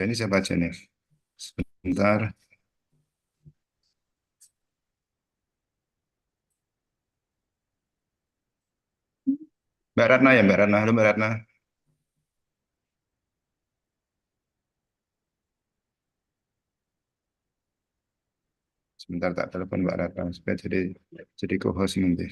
Ini saya baca nih. Sebentar. Mbak Ratna ya, Mbak Ratna. Halo Mbak Ratna. Sebentar tak telepon Mbak Ratna supaya jadi co-host nanti.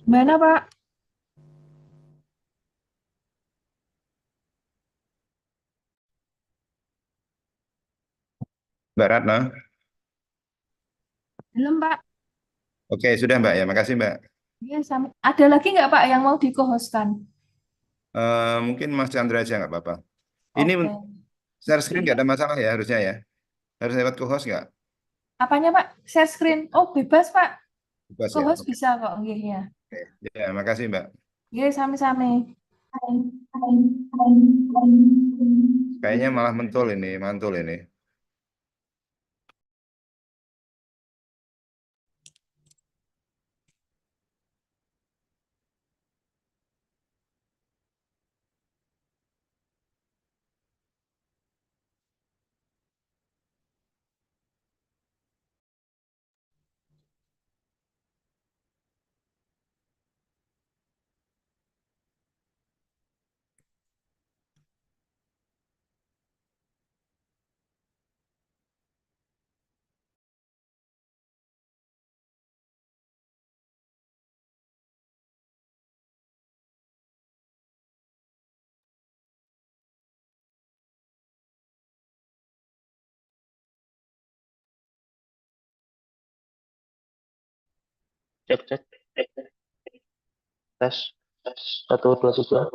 Gimana, Pak? Mbak Ratna. Belum, Pak. Oke, sudah Mbak ya. Makasih Mbak. Iya, ada lagi nggak, Pak, yang mau di-co-hostkan? Mungkin Mas Chandra aja nggak apa-apa. Ini Oke. share screen nggak ada masalah ya harusnya ya. Harus lewat co-host nggak? Apanya, Pak? Share screen. Oh, bebas, Pak. Bebas ya. Co-host Oke. bisa kok, nggih ya. Oke. Ya, makasih Mbak. Iya, sami-sami. Kayaknya malah mentul ini, mantul ini. Cek cek tes satu dua tiga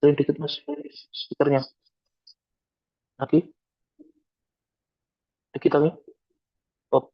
itu dikit mas speakernya lagi dikit lagi oh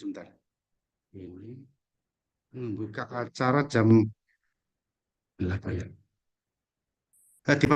sebentar. Ini buka acara jam 8 ya. Di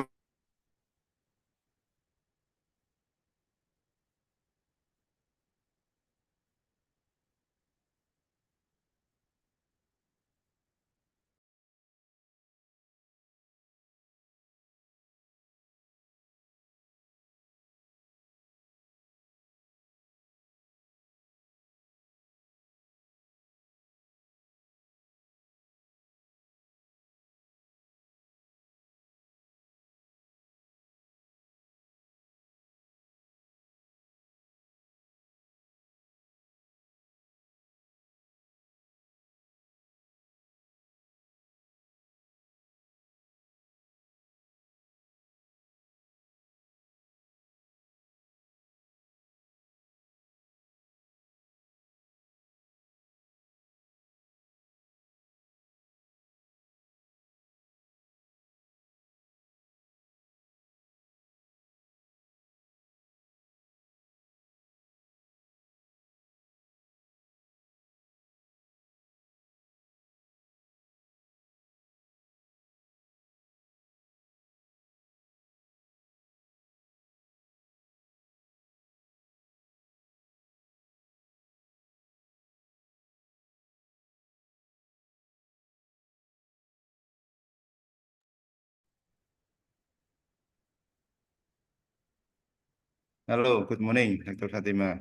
Hello, good morning, Dr. Fatima.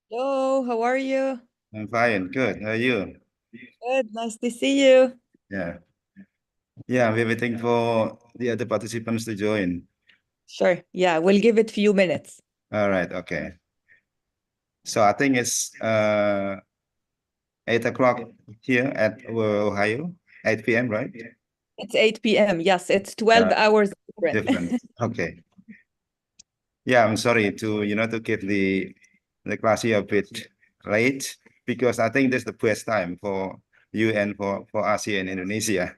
Hello, how are you? I'm fine, good. How are you? Good, nice to see you. Yeah. Yeah, we're waiting for the other participants to join. Sure, yeah, we'll give it a few minutes. All right, okay. So I think it's 8 o'clock here at Ohio, 8 p.m., right? It's 8 p.m. Yes, it's 12 hours different. Different. Okay. Yeah, I'm sorry to, to keep the class here a bit late because I think this is the best time for you and for us here in Indonesia.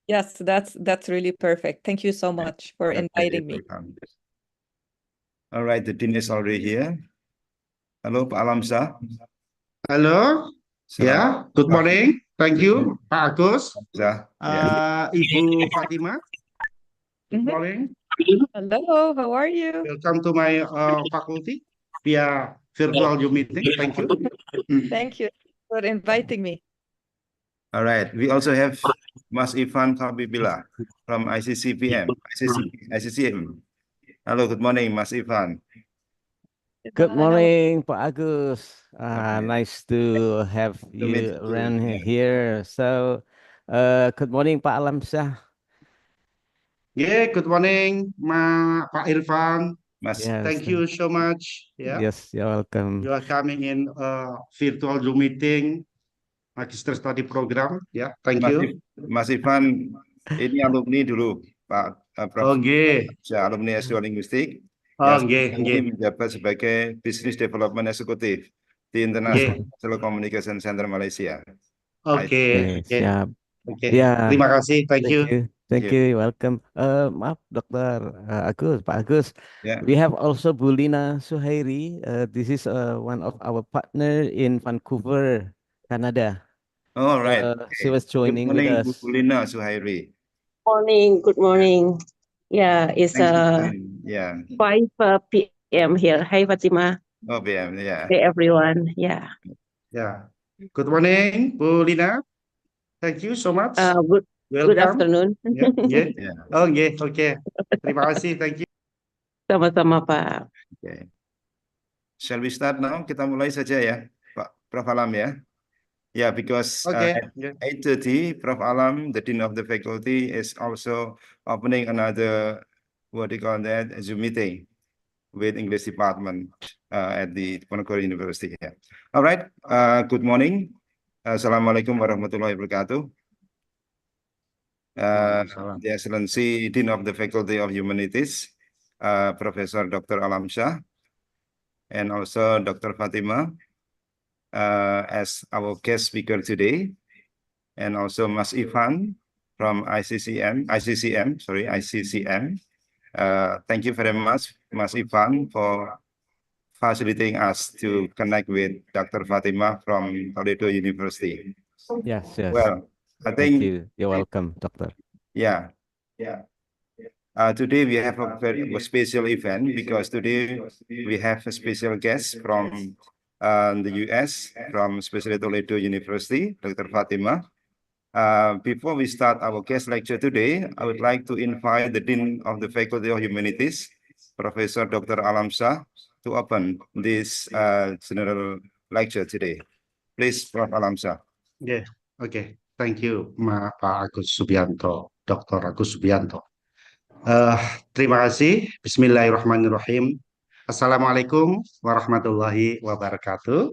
Yes, that's really perfect. Thank you so much for Okay, inviting me. welcome. All right, the dean is already here. Halo, Pak Alamsyah. Halo, ya, good morning. Thank you, Pak Agus. Ya. Ibu Fatima. Good Mhm. morning. Hello, how are you? Welcome to my faculty via virtual Zoom meeting. Thank you. Thank you for inviting me. All right, we also have Mas Ivan Kabibila from ICCM. Hello, good morning, Mas Ivan. Good morning, Pak Agus. Okay. Nice to have meet you you, around yeah. here. So, good morning, Pak Alamsyah. Yeah, good morning, Pak Irfan. Mas, Yes, Thank you so much. Yeah, yes, you're welcome. you are coming in virtual Zoom meeting, Magister Study Program. Yeah, thank you. Mas Ivan, ini alumni dulu, Pak Prof. Oke. Alumni S2 Linguistik. Oke, Ini menjabat sebagai Business Development Executive di International Telecommunication Center Malaysia. Oke. Siap. Oke. Ya, Terima kasih. Thank you. Thank you, welcome. Maaf, Dr. Agus, Pak Agus. Yeah. We have also Bulina Suhairi. This is one of our partner in Vancouver, Canada. All right. She was joining Good morning, with us. Bulina Suhairi. Morning, good morning. Yeah, it's Thanks for joining. Yeah. 5 p.m. here. Hi, Fatima. Oh, BM, yeah. Hey, everyone. Yeah. Yeah. Good morning, Bu Lina. Thank you so much. Good Welcome. afternoon. Yeah. Yeah. Oke. Terima kasih. Thank you. Sama-sama, Pak. Okay. Shall we start now? Kita mulai saja ya, Pak Prof. Alam ya. Yeah, because at 8:30, Prof. Alam, the Dean of the Faculty, is also opening another, what do you call that, a Zoom meeting with English department at the Diponegoro University here. All right, good morning. Assalamualaikum warahmatullahi wabarakatuh. The Excellency Dean of the Faculty of Humanities, Professor Dr. Alamsyah, and also Dr. Fatima, as our guest speaker today, and also Mas Ivan from ICCM. Thank you very much, Mas Ivan, facilitating us to connect with Dr. Fatima from Toledo University. Yes, yes. Well, I Thank think, you. You're welcome, Doctor. yeah. Today we have a very special event because today we have a special guest from the US, from especially Toledo University, Dr. Fatima. Before we start our guest lecture today, I would like to invite the Dean of the Faculty of Humanities, Professor Dr. Alam Shah, to open this general lecture today. Please, Prof. Alam Shah. Yeah, okay. Thank you, Pak Agus Subianto, Dr. Agus Subianto. Terima kasih. Bismillahirrahmanirrahim. Assalamualaikum warahmatullahi wabarakatuh.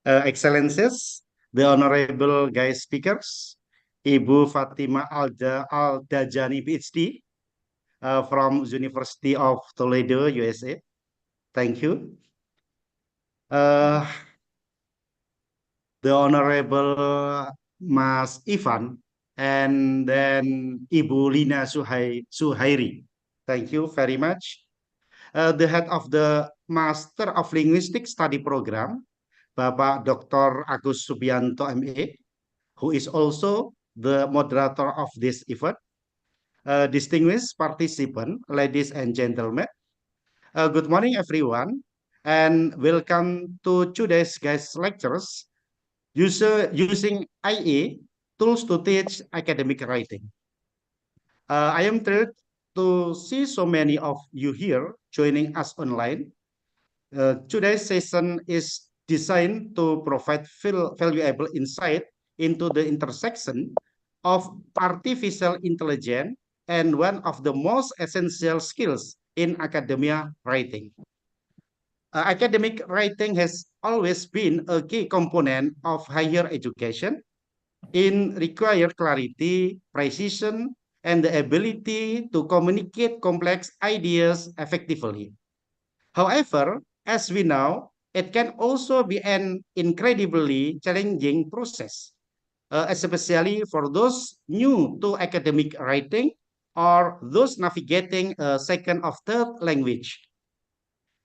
Excellencies, the honorable guest speakers, Ibu Fatima Al-Dajani, PhD, from University of Toledo, USA. Thank you. The honorable Mas Ivan, and then Ibu Lina Suhairi. Thank you very much. The head of the Master of Linguistic Study Program, Bapak Dr. Agus Subianto, MA, who is also the moderator of this event. Distinguished participants, ladies and gentlemen, good morning everyone, and welcome to today's guest lectures using IA tools to teach academic writing. I am thrilled to see so many of you here joining us online. Today's session is designed to provide valuable insight into the intersection of artificial intelligence and one of the most essential skills in academia, writing. Academic writing has always been a key component of higher education. It requires clarity, precision, and the ability to communicate complex ideas effectively. However, as we know, it can also be an incredibly challenging process, especially for those new to academic writing or those navigating a second or third language.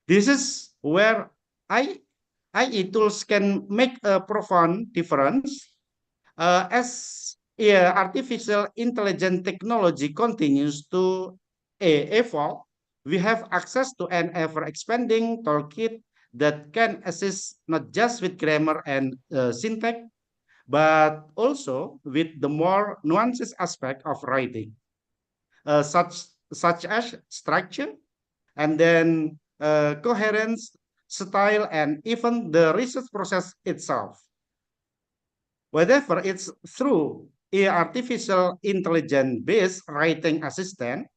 This is where IE tools can make a profound difference. As artificial intelligence technology continues to evolve, we have access to an ever-expanding toolkit that can assist not just with grammar and syntax, but also with the more nuanced aspect of writing, such as structure, and then coherence, style, and even the research process itself. Whether it's through artificial intelligence-based writing assistant,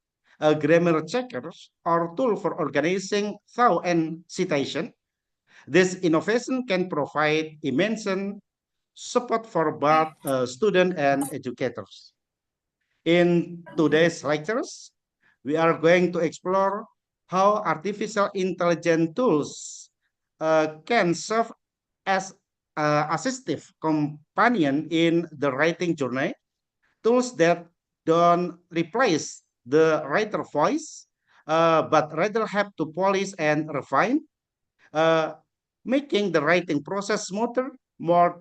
a grammar checkers, or tool for organizing thought and citation, this innovation can provide immense support for both students and educators. In today's lectures, we are going to explore how artificial intelligence tools can serve as assistive companion in the writing journey, tools that don't replace the writer voice, but rather help to polish and refine, making the writing process smoother, more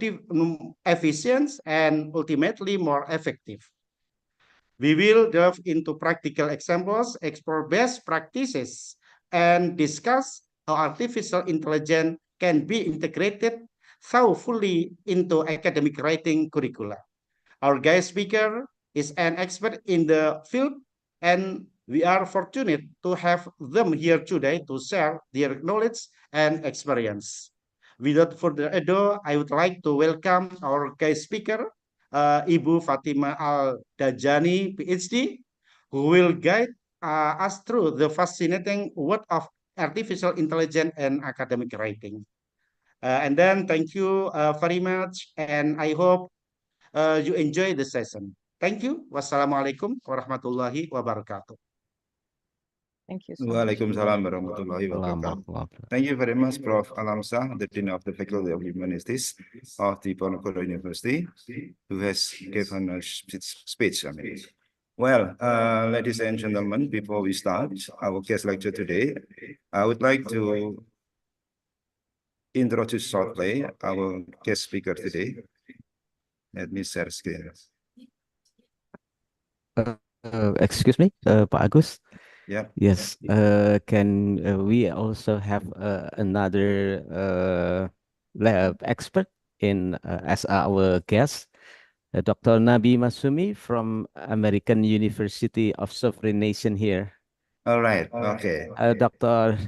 efficient, and ultimately more effective. We will delve into practical examples, explore best practices, and discuss how artificial intelligence can be integrated thoughtfully into academic writing curricula. Our guest speaker is an expert in the field, and we are fortunate to have them here today to share their knowledge and experience. Without further ado, I would like to welcome our guest speaker, Ibu Fatima Al-Dajani, PhD, who will guide us through the fascinating world of artificial intelligence and academic writing. And then thank you very much, and I hope you enjoy the session. Thank you. Wassalamualaikum warahmatullahi wabarakatuh. Thank you so much. Waalaikumsalam warahmatullahi wabarakatuh. Thank you very much, Prof. Alam Shah, the Dean of the Faculty of Humanities of the Ponorogo University, who has given a speech. Well, ladies and gentlemen, before we start our guest lecture today, I would like to introduce shortly our guest speaker today. Let me share screen. Excuse me, Pak Agus. Yeah. Yes. Can we also have another lab expert in as our guest, Dr. Nabi Masumi from American University of Sovereign Nation here. All right. Okay. Dr.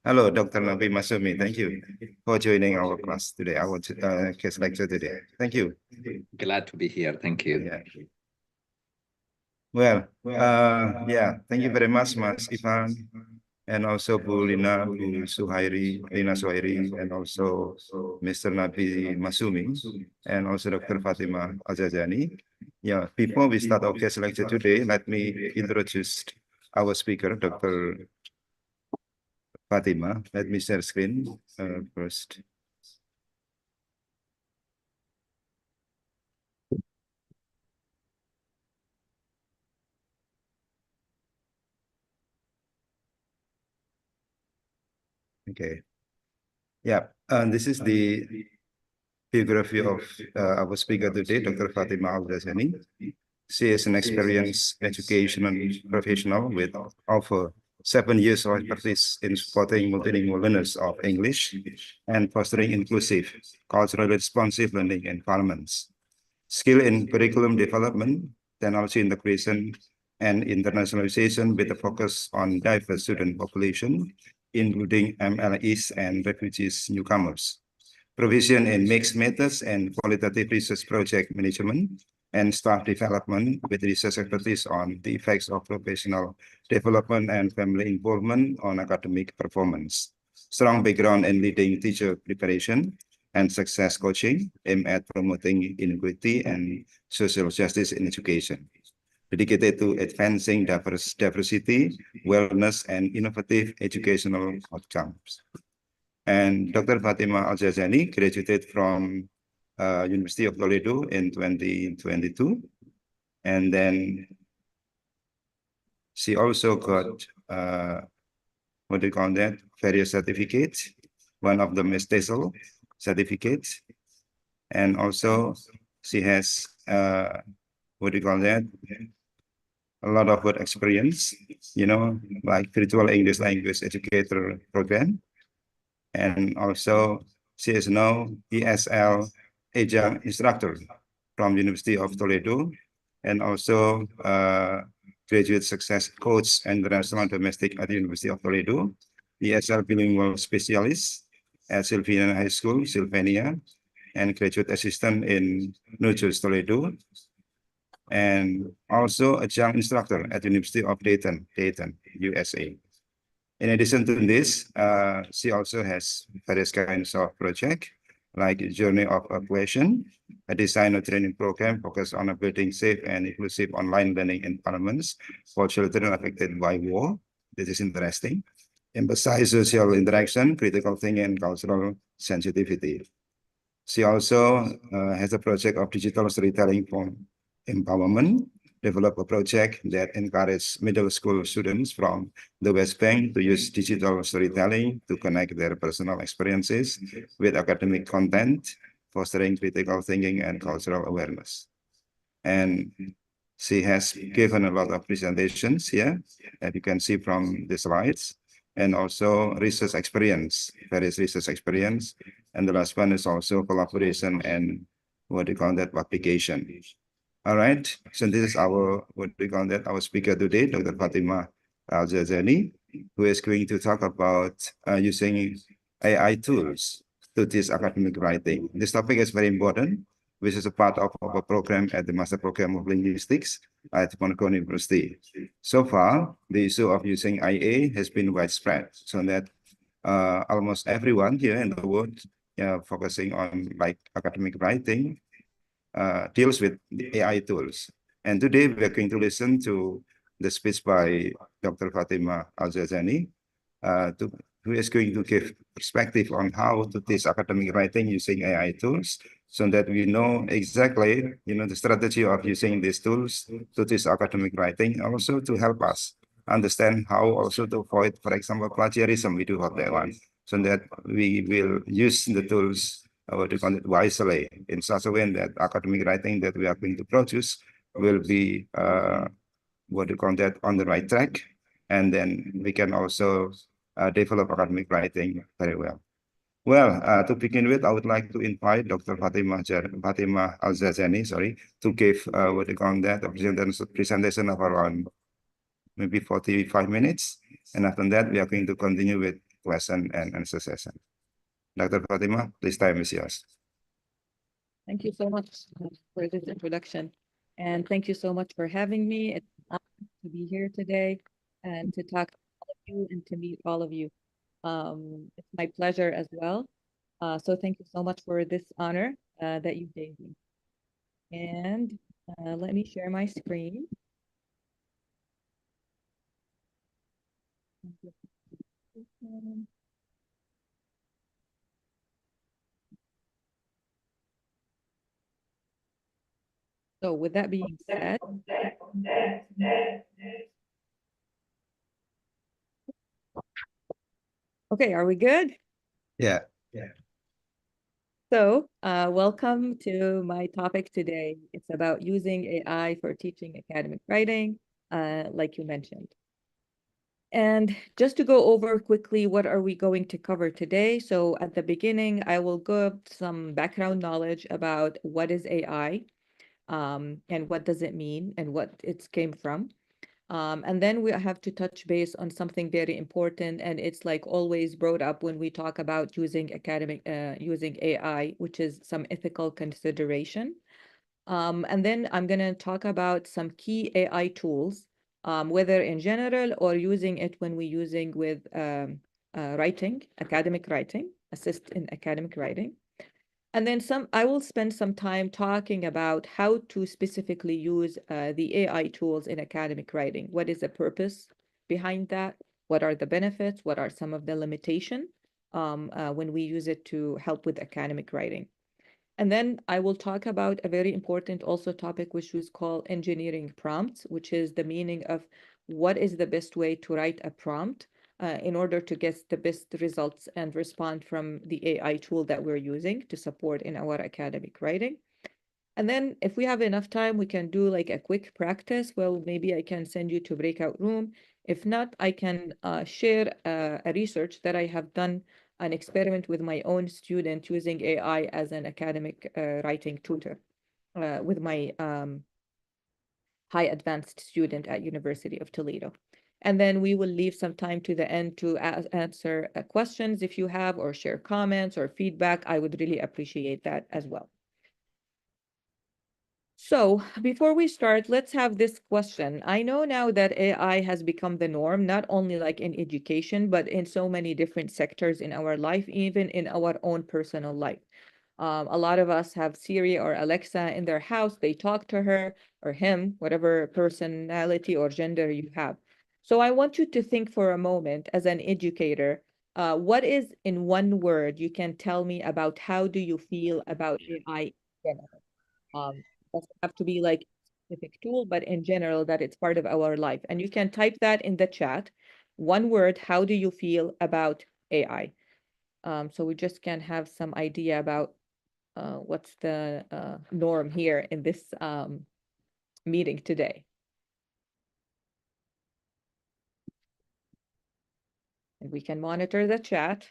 Hello, Dr. Nabi Masumi. Thank you for joining our class today, our guest lecture today. Thank you. Glad to be here. Thank you. Yeah. Well, yeah, thank you very much, Mas Ivan, and also Bu Lina, Lina Suhairi, and also Mr. Nabi Masumi, and also Dr. Fatima Al-Jazani. Yeah, before we start our guest lecture today, let me introduce our speaker, Dr. Fatima. Let me share screen first. Okay. Yeah, and this is the biography of our speaker today, Dr. Fatima Al-Jazani. She is an experienced educational professional with over 7 years of expertise in supporting multilingual learners of English and fostering inclusive, culturally responsive learning environments. Skill in curriculum development, technology integration, and internationalization with a focus on diverse student population, including MLEs and refugees newcomers. Provision in mixed methods and qualitative research project management, and staff development with research expertise on the effects of professional development and family involvement on academic performance. Strong background in leading teacher preparation and success coaching aimed at promoting inequity and social justice in education. Dedicated to advancing diversity, wellness, and innovative educational outcomes. And Dr. Fatima Al-Jazani graduated from University of Toledo in 2022. And then she also got, what do you call that, various certificates. One of them is TESOL certificate. And also she has, what do you call that, a lot of work experience, you know, like virtual English language educator program. And also she is now ESL adjunct instructor from University of Toledo, and also graduate success coach and international domestic at the University of Toledo, ESL bilingual specialist at Sylvania High School, Sylvania, and graduate assistant in Nujus Toledo, and also adjunct instructor at the University of Dayton, USA. In addition to this, she also has various kinds of projects like Journey of Cohesion, a design and training program focused on building safe and inclusive online learning environments for children affected by war. This is interesting. Emphasize social interaction, critical thinking, and cultural sensitivity. She also has a project of digital storytelling for empowerment, develop a project that encourages middle school students from the West Bank to use digital storytelling to connect their personal experiences with academic content, fostering critical thinking and cultural awareness. And she has given a lot of presentations here, that you can see from the slides, and also research experience, various research experience. And the last one is also collaboration and what do you call that, publication. All right, so this is our, what we call that, our speaker today, Dr. Fatima Al-Jazani, who is going to talk about using AI tools to teach academic writing. This topic is very important, which is a part of our program at the Master Program of Linguistics at Ponorogo University. So far, the issue of using IA has been widespread, so that almost everyone here in the world focusing on like academic writing deals with the AI tools. And today we are going to listen to the speech by Dr. Fatima Al-Jazani, who is going to give perspective on how to teach academic writing using AI tools so that we know exactly, the strategy of using these tools to teach academic writing, also to help us understand how also to avoid, for example, plagiarism. We do have that one, so that we will use the tools to conduct wisely in such a way that academic writing that we are going to produce will be on the right track, and then we can also develop academic writing very well. Well, to begin with, I would like to invite Dr. Fatima Al-Zazani, to give a presentation of around maybe 45 minutes. And after that, we are going to continue with question and answer session. Dr. Fatima, this time is yours. Thank you so much for this introduction. And thank you so much for having me. It's an honor to be here today and to talk to all of you and to meet all of you. It's my pleasure as well. So thank you so much for this honor that you gave me. And let me share my screen. So with that being said, okay, are we good? Yeah. So welcome to my topic today. It's about using AI for teaching academic writing, like you mentioned. And just to go over quickly, what are we going to cover today? So at the beginning, I will give some background knowledge about what is AI, and what does it mean and what it came from. And then we have to touch base on something very important, and it's like always brought up when we talk about using using AI, which is some ethical consideration. And then I'm going to talk about some key AI tools, whether in general or using it when we're using with academic writing, assist in academic writing. And then I will spend some time talking about how to specifically use the AI tools in academic writing. What is the purpose behind that? What are the benefits? What are some of the limitations when we use it to help with academic writing? And then I will talk about a very important also topic, which is called engineering prompts, which is the meaning of what is the best way to write a prompt in order to get the best results and respond from the AI tool that we're using to support in our academic writing. And then if we have enough time, we can do like a quick practice. Well, maybe I can send you to breakout room. If not, I can share a research that I have done, an experiment with my own student using AI as an academic writing tutor with my high advanced student at University of Toledo. And then we will leave some time to the end to answer questions if you have, or share comments or feedback. I would really appreciate that as well. So before we start, let's have this question. I know now that AI has become the norm, not only like in education, but in so many different sectors in our life, even in our own personal life. A lot of us have Siri or Alexa in their house. They talk to her or him, whatever personality or gender you have. So I want you to think for a moment as an educator, what is in one word you can tell me about how do you feel about AI in general? Doesn't have to be like a specific tool, but in general that it's part of our life. And you can type that in the chat. One word, how do you feel about AI? So we just can have some idea about what's the norm here in this meeting today. And we can monitor the chat.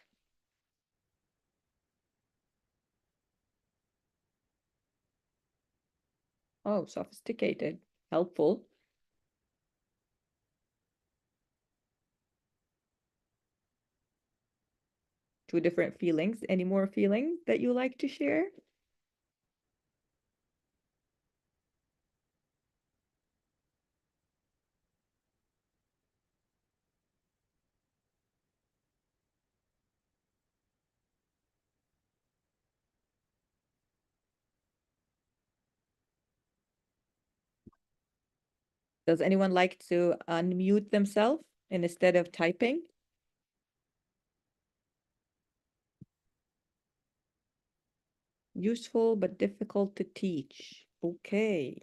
Oh, sophisticated, helpful. Two different feelings. Any more feelings that you like to share? Does anyone like to unmute themselves instead of typing? Useful but difficult to teach. Okay.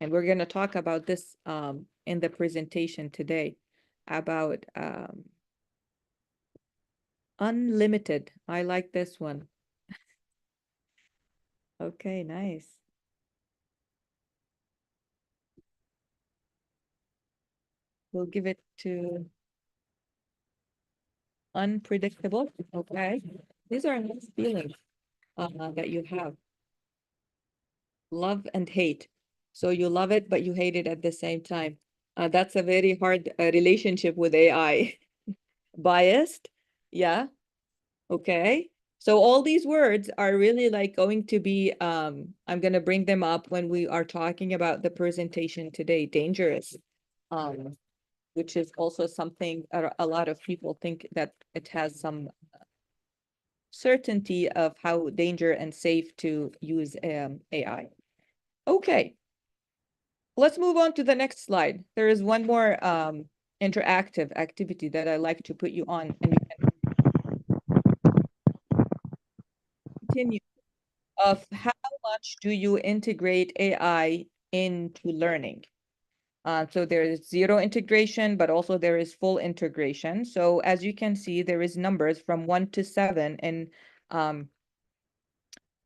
And we're going to talk about this in the presentation today about unlimited. I like this one. Okay, nice. We'll give it to unpredictable. Okay. These are nice feelings that you have. Love and hate. So you love it, but you hate it at the same time. That's a very hard relationship with AI. Biased. Yeah. Okay. So all these words are really like going to be, I'm going to bring them up when we are talking about the presentation today, dangerous, which is also something a lot of people think that it has some certainty of how danger and safe to use AI. Okay. Let's move on to the next slide. There is one more interactive activity that I like to put you on, and you can continue of how much do you integrate AI into learning? So there is zero integration, but also there is full integration. So as you can see, there is numbers from 1 to 7, and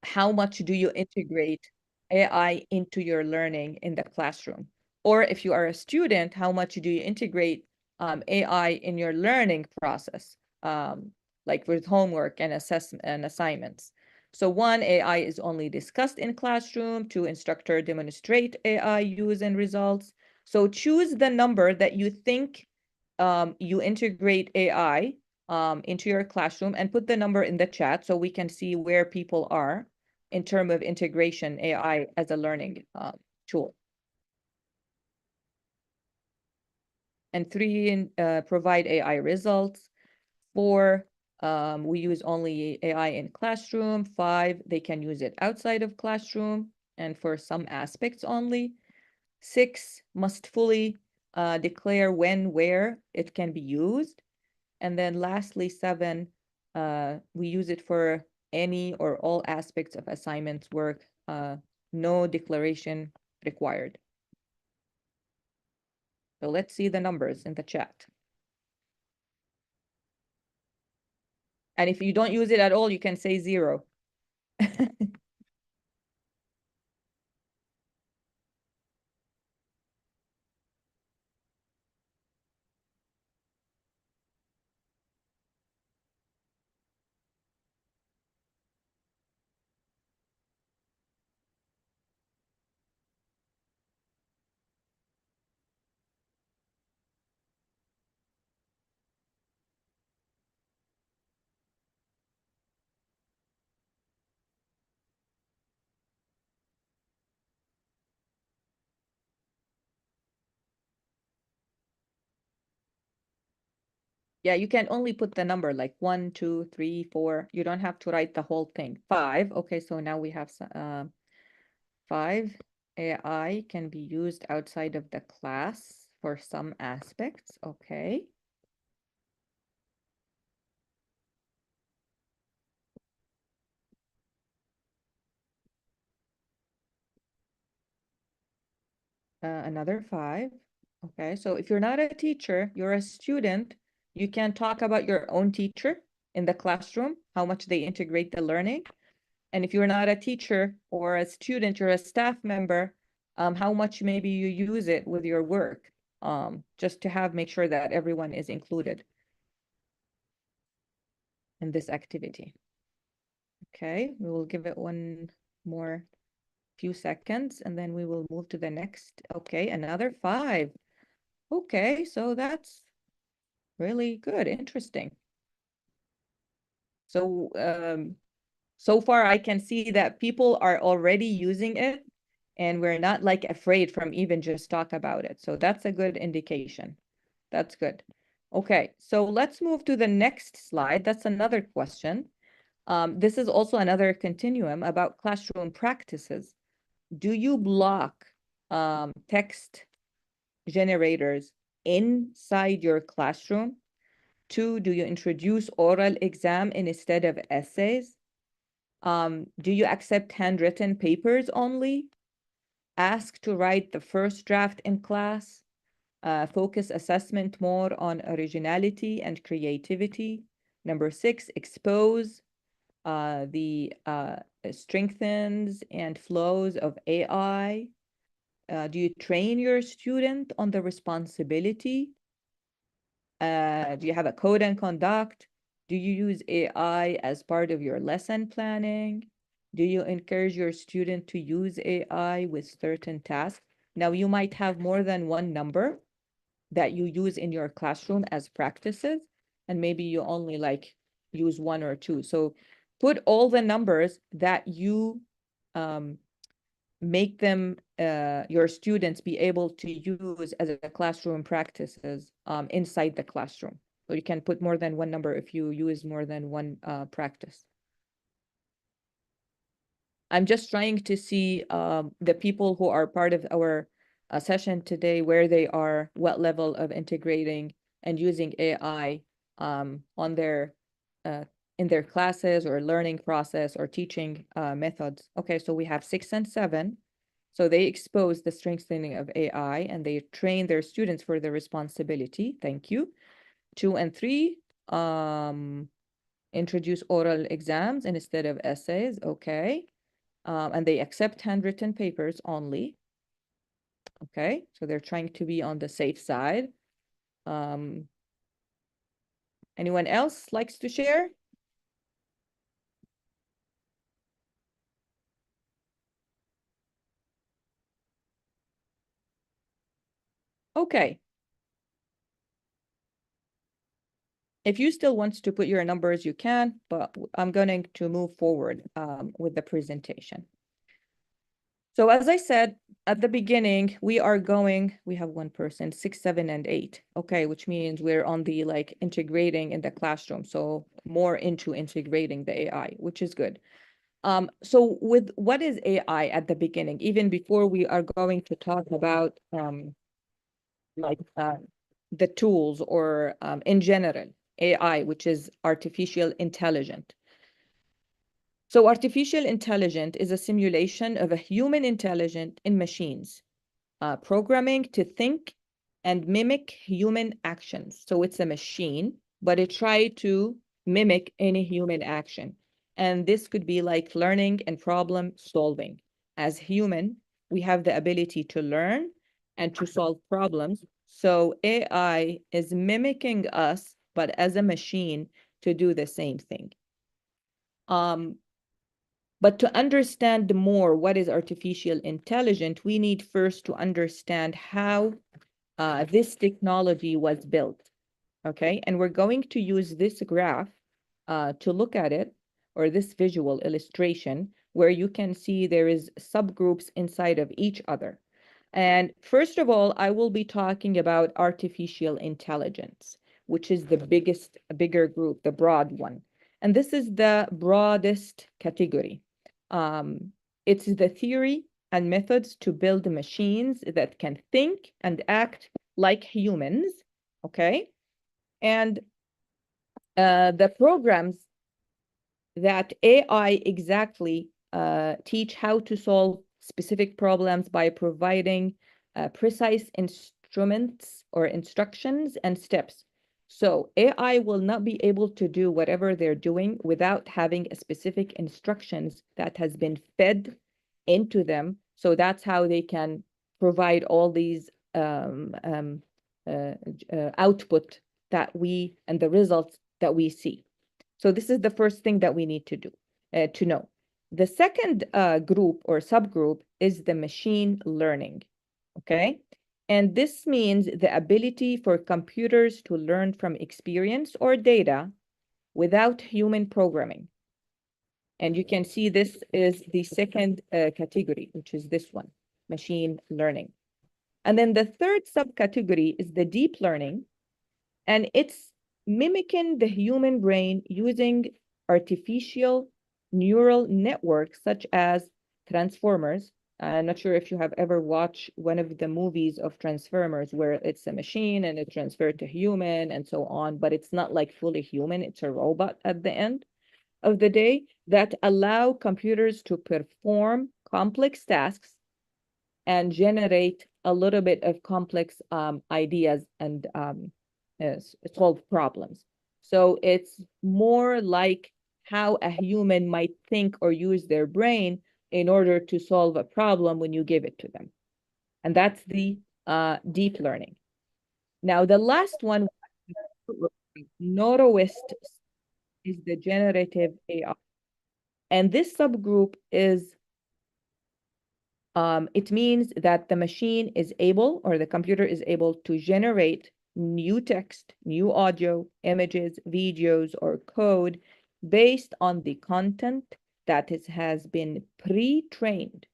how much do you integrate AI into your learning in the classroom? Or if you are a student, how much do you integrate AI in your learning process, like with homework and assessment and assignments? So 1, AI is only discussed in classroom. 2, instructor demonstrate AI use and results. So choose the number that you think you integrate AI into your classroom, and put the number in the chat so we can see where people are in terms of integration AI as a learning tool. And 3, provide AI results. 4, we use only AI in classroom. 5, they can use it outside of classroom and for some aspects only. 6, must fully declare when, where it can be used. And then lastly, 7, we use it for any or all aspects of assignments work, no declaration required. So let's see the numbers in the chat. And if you don't use it at all, you can say 0. Yeah, you can only put the number like 1, 2, 3, 4. You don't have to write the whole thing. 5. Okay, so now we have 5. AI can be used outside of the class for some aspects. Okay. Another 5. Okay, so if you're not a teacher, you're a student, you can talk about your own teacher in the classroom, how much they integrate the learning. And if you're not a teacher or a student, you're a staff member, how much maybe you use it with your work, just to make sure that everyone is included in this activity. Okay, we will give it one more few seconds and then we will move to the next. Okay, another 5. Okay, so that's really good, interesting. So so far I can see that people are already using it and we're not like afraid from even just talk about it. So that's a good indication. That's good. Okay, so let's move to the next slide. That's another question. This is also another continuum about classroom practices. Do you block text generators inside your classroom? 2, do you introduce oral exam instead of essays? Do you accept handwritten papers only? Ask to write the first draft in class? Focus assessment more on originality and creativity? Number 6, expose the strengths and flows of AI? Do you train your student on the responsibility? Do you have a code and conduct? Do you use AI as part of your lesson planning? Do you encourage your student to use AI with certain tasks? Now, you might have more than one number that you use in your classroom as practices, and maybe you only like use 1 or 2. So put all the numbers that you make them your students be able to use as a classroom practices inside the classroom. So you can put more than one number if you use more than one practice. I'm just trying to see the people who are part of our session today, where they are, what level of integrating and using AI on their in their classes or learning process or teaching methods. Okay, so we have 6 and 7. So they expose the strengthening of AI and they train their students for the responsibility. Thank you. 2 and 3, introduce oral exams instead of essays. Okay. And they accept handwritten papers only. Okay, so they're trying to be on the safe side. Anyone else likes to share? Okay. If you still want to put your numbers, you can, but I'm going to move forward with the presentation. So as I said at the beginning, we have one person, 6, 7, and 8. Okay, which means we're on the like integrating in the classroom. So more into integrating the AI, which is good. So with what is AI at the beginning, even before we are going to talk about the tools or in general, AI, which is artificial intelligence. So artificial intelligence is a simulation of a human intelligence in machines, programming to think and mimic human actions. So it's a machine, but it tries to mimic any human action. And this could be like learning and problem solving. As human, we have the ability to learn and to solve problems. So AI is mimicking us, but as a machine to do the same thing. But to understand more what is artificial intelligence, we need first to understand how this technology was built, okay? And we're going to use this graph to look at it, or this visual illustration, where you can see there is subgroups inside of each other. And first of all, I will be talking about artificial intelligence, which is the bigger group, the broad one. And this is the broadest category. It's the theory and methods to build machines that can think and act like humans, okay? And the programs that AI exactly teach how to solve specific problems by providing precise instruments or instructions and steps. So AI will not be able to do whatever they're doing without having a specific instructions that has been fed into them. So that's how they can provide all these output that and the results that we see. So this is the first thing that we need to do, to know. The second group or subgroup is the machine learning, okay? And this means the ability for computers to learn from experience or data without human programming. And you can see this is the second category, which is this one, machine learning. And then the third subcategory is the deep learning, and it's mimicking the human brain using artificial neural networks such as transformers I'm not sure if you have ever watched one of the movies of Transformers where it's a machine and it transferred to human and so on, but it's not like fully human, it's a robot at the end of the day that allow computers to perform complex tasks and generate a little bit of complex ideas and solve problems. So it's more like how a human might think or use their brain in order to solve a problem when you give it to them. And that's the deep learning. Now, the last one, Noroist, is the generative AI. And this subgroup is, it means that the machine is able, or the computer is able to generate new text, new audio, images, videos, or code based on the content that has been pre-trained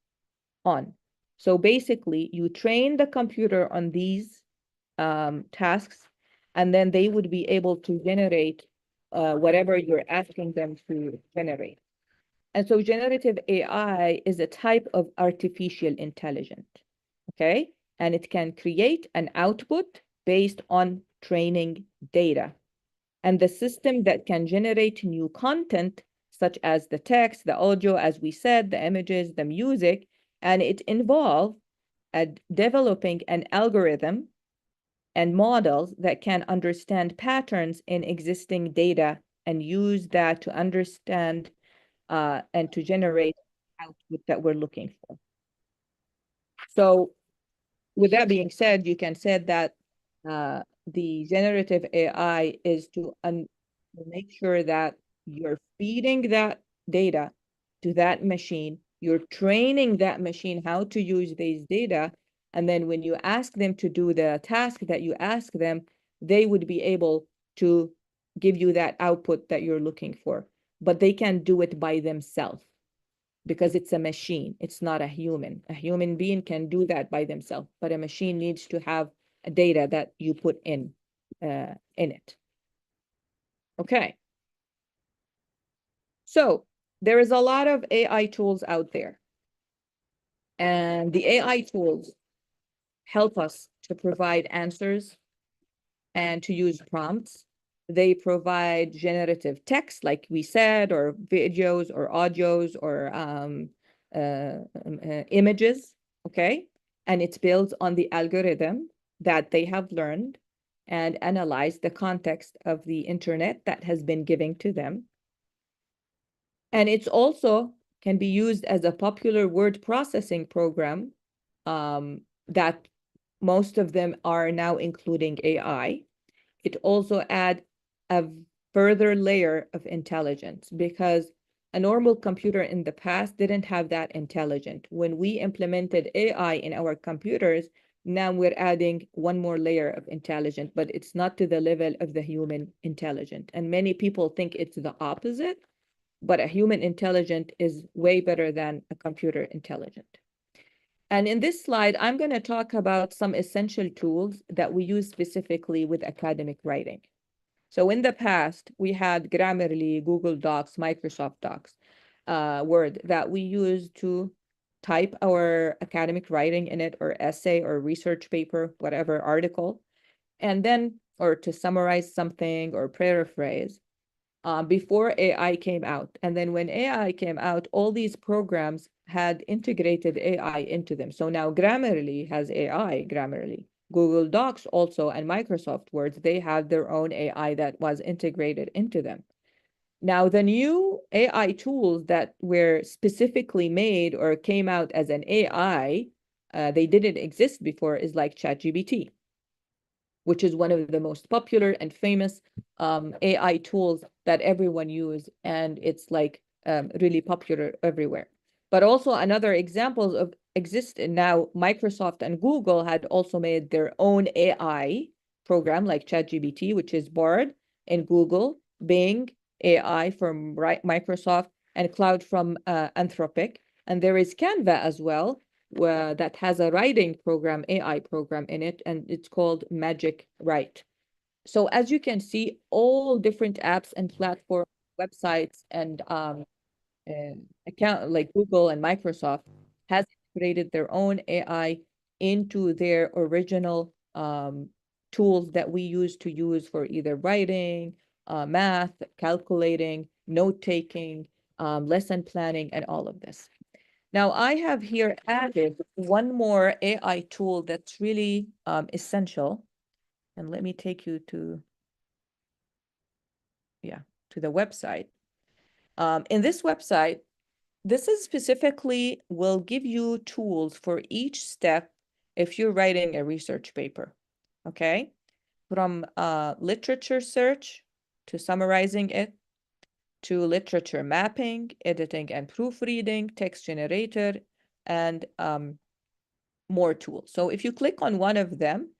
on. So basically, you train the computer on these tasks, and then they would be able to generate whatever you're asking them to generate. And so generative AI is a type of artificial intelligence, okay? And it can create an output based on training data. And the system that can generate new content, such as the text, the audio, as we said, the images, the music, and it involves developing an algorithm and models that can understand patterns in existing data and use that to understand and to generate output that we're looking for. So with that being said, you can say that the generative AI is to make sure that you're feeding that data to that machine, you're training that machine how to use these data, and then when you ask them to do the task that you ask them, they would be able to give you that output that you're looking for. But they can do it by themselves because it's a machine. It's not a human. A human being can do that by themselves, but a machine needs to have data that you put in it. Okay. So there is a lot of AI tools out there. And the AI tools help us to provide answers and to use prompts. They provide generative text, like we said, or videos or audios or images, okay? And it builds on the algorithm that they have learned and analyzed the context of the internet that has been given to them. And it's also can be used as a popular word processing program that most of them are now including AI. It also adds a further layer of intelligence because a normal computer in the past didn't have that intelligence. When we implemented AI in our computers, now we're adding one more layer of intelligence, but it's not to the level of the human intelligence. And many people think it's the opposite, but a human intelligence is way better than a computer intelligence. And in this slide, I'm going to talk about some essential tools that we use specifically with academic writing. So in the past, we had Grammarly, Google Docs, Microsoft Docs, Word that we use to type our academic writing in it, or essay or research paper, whatever article, and then, or to summarize something or paraphrase. Before AI came out. And then when AI came out, all these programs had integrated AI into them. So now Grammarly has AI, Grammarly. Google Docs also, and Microsoft Word, they have their own AI that was integrated into them. Now, the new AI tools that were specifically made or came out as an AI, they didn't exist before, is like ChatGPT, which is one of the most popular and famous AI tools that everyone use, and it's like really popular everywhere. But also another examples of exist now, Microsoft and Google had also made their own AI program like ChatGPT, which is Bard in Google, Bing AI from Microsoft, and Cloud from Anthropic. And there is Canva as well, that has a writing program, AI program in it, and it's called Magic Write. So as you can see, all different apps and platform websites and account like Google and Microsoft has integrated their own AI into their original tools that we use for either writing, math, calculating, note-taking, lesson planning, and all of this. Now, I have here added one more AI tool that's really essential. And let me take you to the website. In this website, this is specifically will give you tools for each step if you're writing a research paper, okay? From literature search to summarizing it, to literature mapping, editing and proofreading, text generator, and more tools. So if you click on one of them,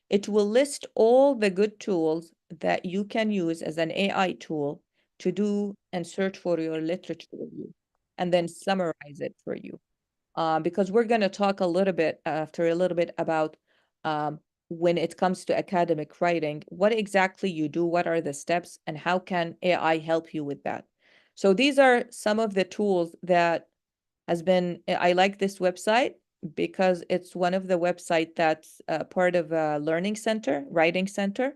it will list all the good tools that you can use as an AI tool to do and search for your literature review, and then summarize it for you. Because we're going to talk a little bit about when it comes to academic writing, what exactly you do, what are the steps, and how can AI help you with that. So these are some of the tools that I like this website because it's one of the websites that's part of a learning center, writing center,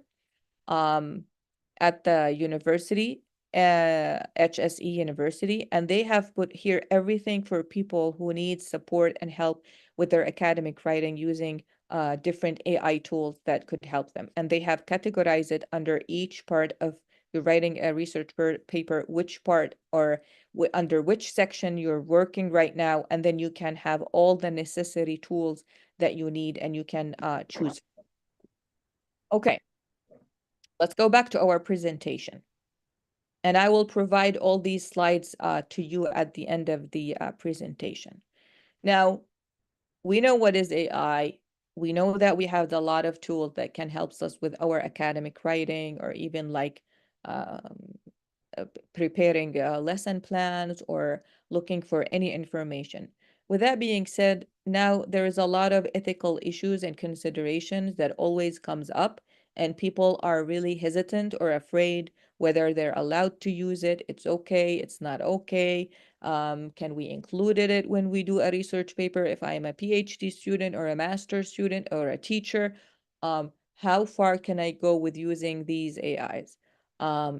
at the university, HSE University, and they have put here everything for people who need support and help with their academic writing using different AI tools that could help them. And they have categorized it under each part of you're writing a research paper, which part or under which section you're working right now, and then you can have all the necessary tools that you need and you can choose. Okay, let's go back to our presentation. And I will provide all these slides to you at the end of the presentation. Now, we know what is AI. We know that we have a lot of tools that can help us with our academic writing, or even like preparing lesson plans or looking for any information. With that being said, now there is a lot of ethical issues and considerations that always comes up, and people are really hesitant or afraid whether they're allowed to use it. It's okay, it's not okay. Can we include it when we do a research paper? If I am a PhD student or a master's student or a teacher, how far can I go with using these AIs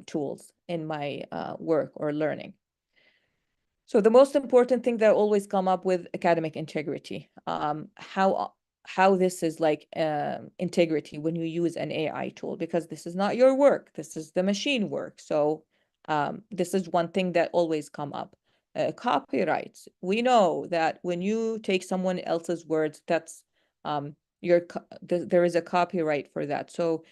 tools in my work or learning? So the most important thing that always come up with academic integrity, how this is like integrity when you use an AI tool, because this is not your work, this is the machine work. So this is one thing that always come up. Copyrights. We know that when you take someone else's words, that's there is a copyright for that. So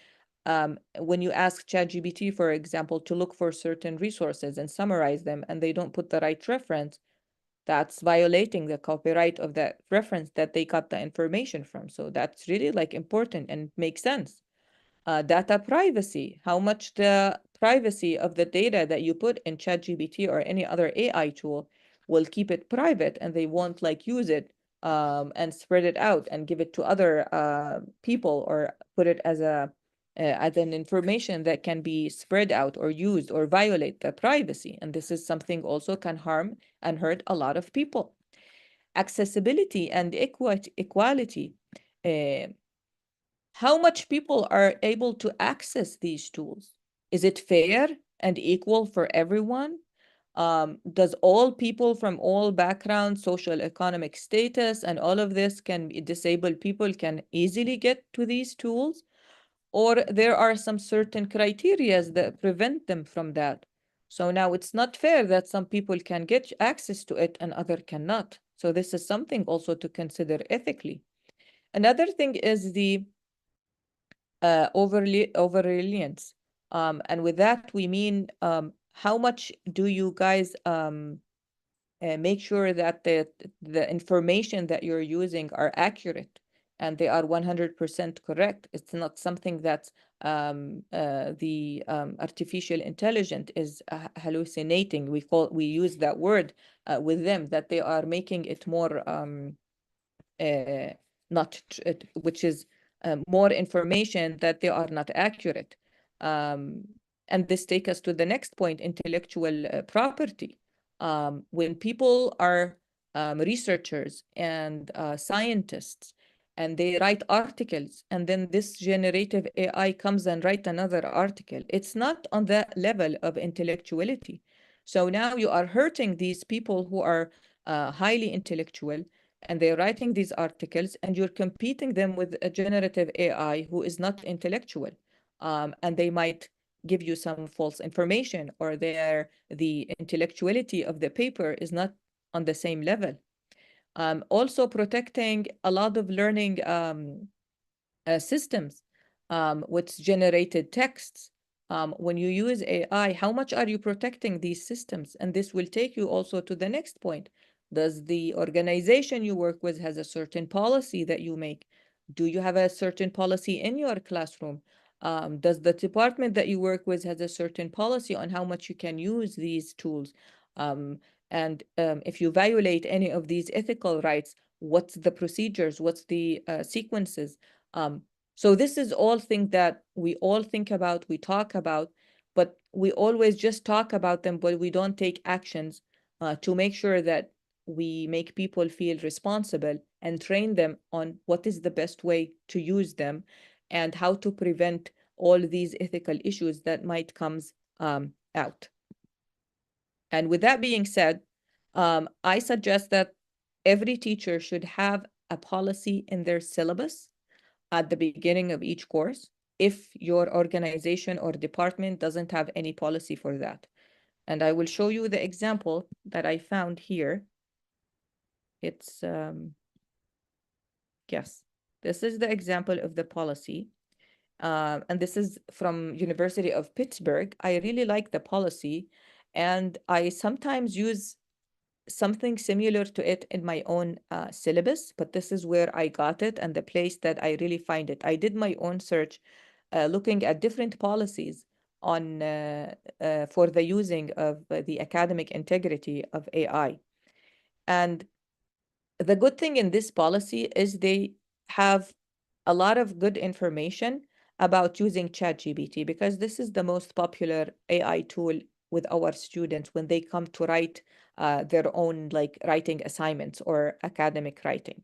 when you ask ChatGPT, for example, to look for certain resources and summarize them, and they don't put the right reference, that's violating the copyright of that reference that they got the information from. So that's really like important and makes sense. Data privacy, how much the privacy of the data that you put in ChatGPT or any other AI tool will keep it private, and they won't like use it and spread it out and give it to other people, or put it as an information that can be spread out or used or violate the privacy. And this is something also can harm and hurt a lot of people. Accessibility and equality. How much people are able to access these tools? Is it fair and equal for everyone? Does all people from all backgrounds, social economic status, and all of this can be disabled people can easily get to these tools? Or there are some certain criteria that prevent them from that. So now it's not fair that some people can get access to it and other cannot. So this is something also to consider ethically. Another thing is the over-reliance. And with that, we mean how much do you guys make sure that the information that you're using are accurate and they are 100% correct? It's not something that the artificial intelligence is hallucinating. We use that word with them, that they are making it more which is more information that they are not accurate. And this takes us to the next point, intellectual property. When people are researchers and scientists, and they write articles, and then this generative AI comes and write another article. It's not on that level of intellectuality. So now you are hurting these people who are highly intellectual, and they're writing these articles, and you're competing them with a generative AI who is not intellectual. And they might give you some false information, or the intellectuality of the paper is not on the same level. Also protecting a lot of learning systems with generated texts. When you use AI, how much are you protecting these systems? And this will take you also to the next point. Does the organization you work with has a certain policy that you make? Do you have a certain policy in your classroom? Does the department that you work with has a certain policy on how much you can use these tools? And if you violate any of these ethical rights, what's the procedures? What's the sequences? So this is all things that we all think about, we talk about, but we always just talk about them, but we don't take actions to make sure that we make people feel responsible and train them on what is the best way to use them and how to prevent all these ethical issues that might come out. And with that being said, I suggest that every teacher should have a policy in their syllabus at the beginning of each course if your organization or department doesn't have any policy for that. And I will show you the example that I found here. It's, yes, this is the example of the policy. And this is from University of Pittsburgh. I really like the policy, and I sometimes use something similar to it in my own syllabus, but this is where I got it and the place that I really find it. I did my own search looking at different policies on for the using of the academic integrity of AI. And the good thing in this policy is they have a lot of good information about using ChatGPT, because this is the most popular AI tool with our students when they come to write their own like writing assignments or academic writing.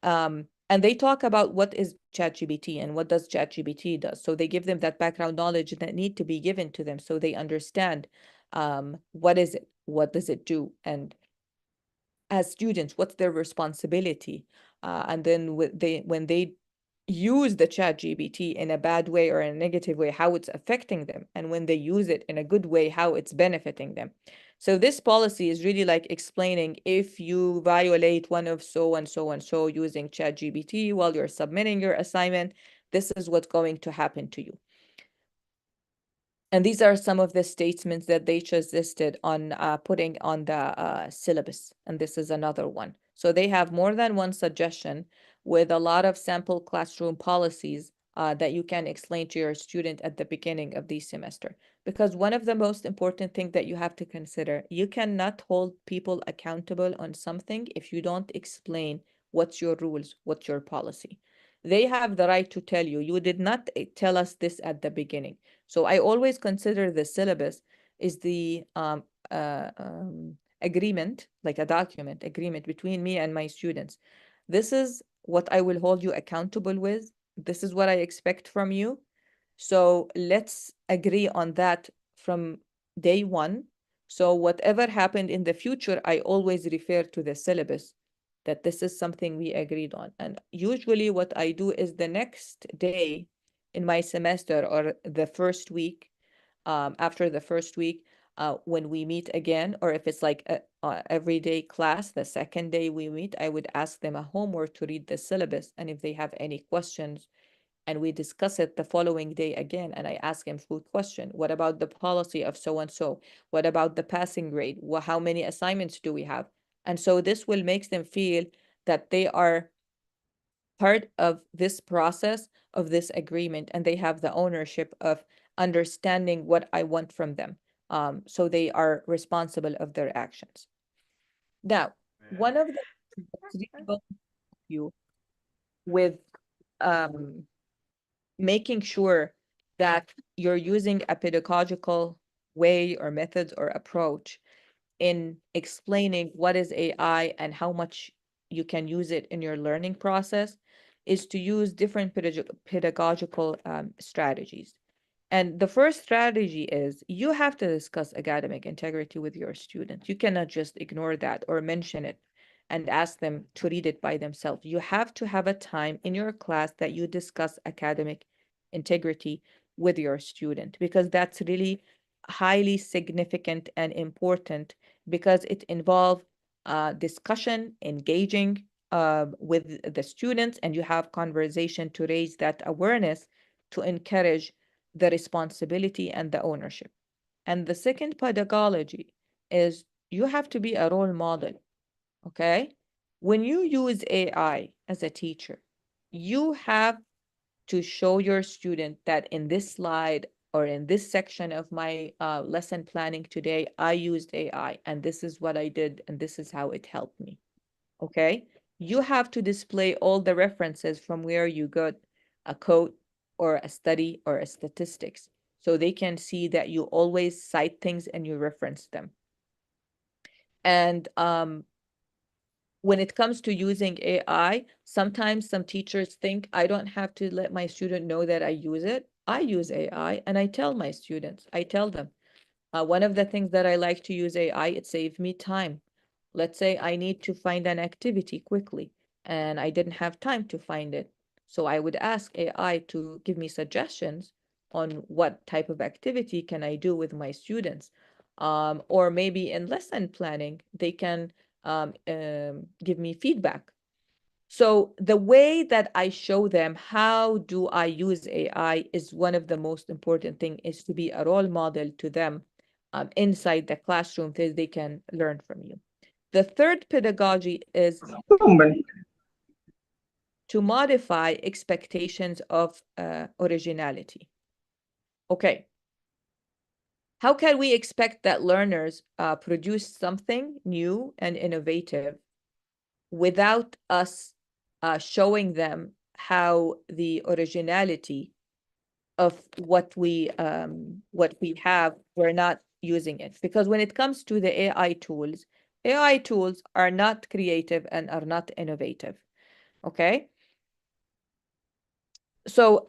And they talk about what is ChatGPT and what does ChatGPT does. So they give them that background knowledge that need to be given to them so they understand what is it, what does it do, and as students, what's their responsibility? And then when they use the ChatGPT in a bad way or in a negative way, how it's affecting them. And when they use it in a good way, how it's benefiting them. So this policy is really like explaining if you violate one of so and so and so using ChatGPT while you're submitting your assignment, this is what's going to happen to you. And these are some of the statements that they just listed on putting on the syllabus. And this is another one. So they have more than one suggestion with a lot of sample classroom policies that you can explain to your student at the beginning of the semester. Because one of the most important things that you have to consider, you cannot hold people accountable on something if you don't explain what's your rules, what's your policy. They have the right to tell you, you did not tell us this at the beginning. So I always consider the syllabus is the agreement, like a document agreement between me and my students. This is what I will hold you accountable with. This is what I expect from you. So let's agree on that from day one. So whatever happened in the future, I always refer to the syllabus, that this is something we agreed on. And usually what I do is the next day in my semester or the first week, after the first week, when we meet again, or if it's like a everyday class, the second day we meet, I would ask them a homework to read the syllabus. And if they have any questions, and we discuss it the following day again, and I ask them food question. What about the policy of so-and-so? What about the passing grade? How many assignments do we have? And so this will make them feel that they are part of this process, of this agreement, and they have the ownership of understanding what I want from them. So they are responsible of their actions. Now, one of the things that's really going to help you with making sure that you're using a pedagogical way or method or approach in explaining what is AI and how much you can use it in your learning process is to use different pedagogical strategies. And the first strategy is you have to discuss academic integrity with your students. You cannot just ignore that or mention it and ask them to read it by themselves. You have to have a time in your class that you discuss academic integrity with your student, because that's really highly significant and important, because it involves discussion, engaging with the students, and you have conversation to raise that awareness, to encourage the responsibility and the ownership. And the second pedagogy is you have to be a role model, okay? When you use AI as a teacher, you have to show your student that in this slide or in this section of my lesson planning today, I used AI and this is what I did and this is how it helped me, okay? You have to display all the references from where you got a code or a study or a statistics, so they can see that you always cite things and you reference them. And when it comes to using AI, sometimes some teachers think I don't have to let my student know that I use it. I use AI and I tell my students, I tell them, one of the things that I like to use AI, it saves me time. Let's say I need to find an activity quickly and I didn't have time to find it. So I would ask AI to give me suggestions on what type of activity can I do with my students. Or maybe in lesson planning, they can give me feedback. So the way that I show them how do I use AI is one of the most important thing, is to be a role model to them inside the classroom so they can learn from you. The third pedagogy is to modify expectations of originality. Okay. How can we expect that learners produce something new and innovative without us showing them how the originality of what we have, we're not using it? Because when it comes to the AI tools are not creative and are not innovative. Okay, so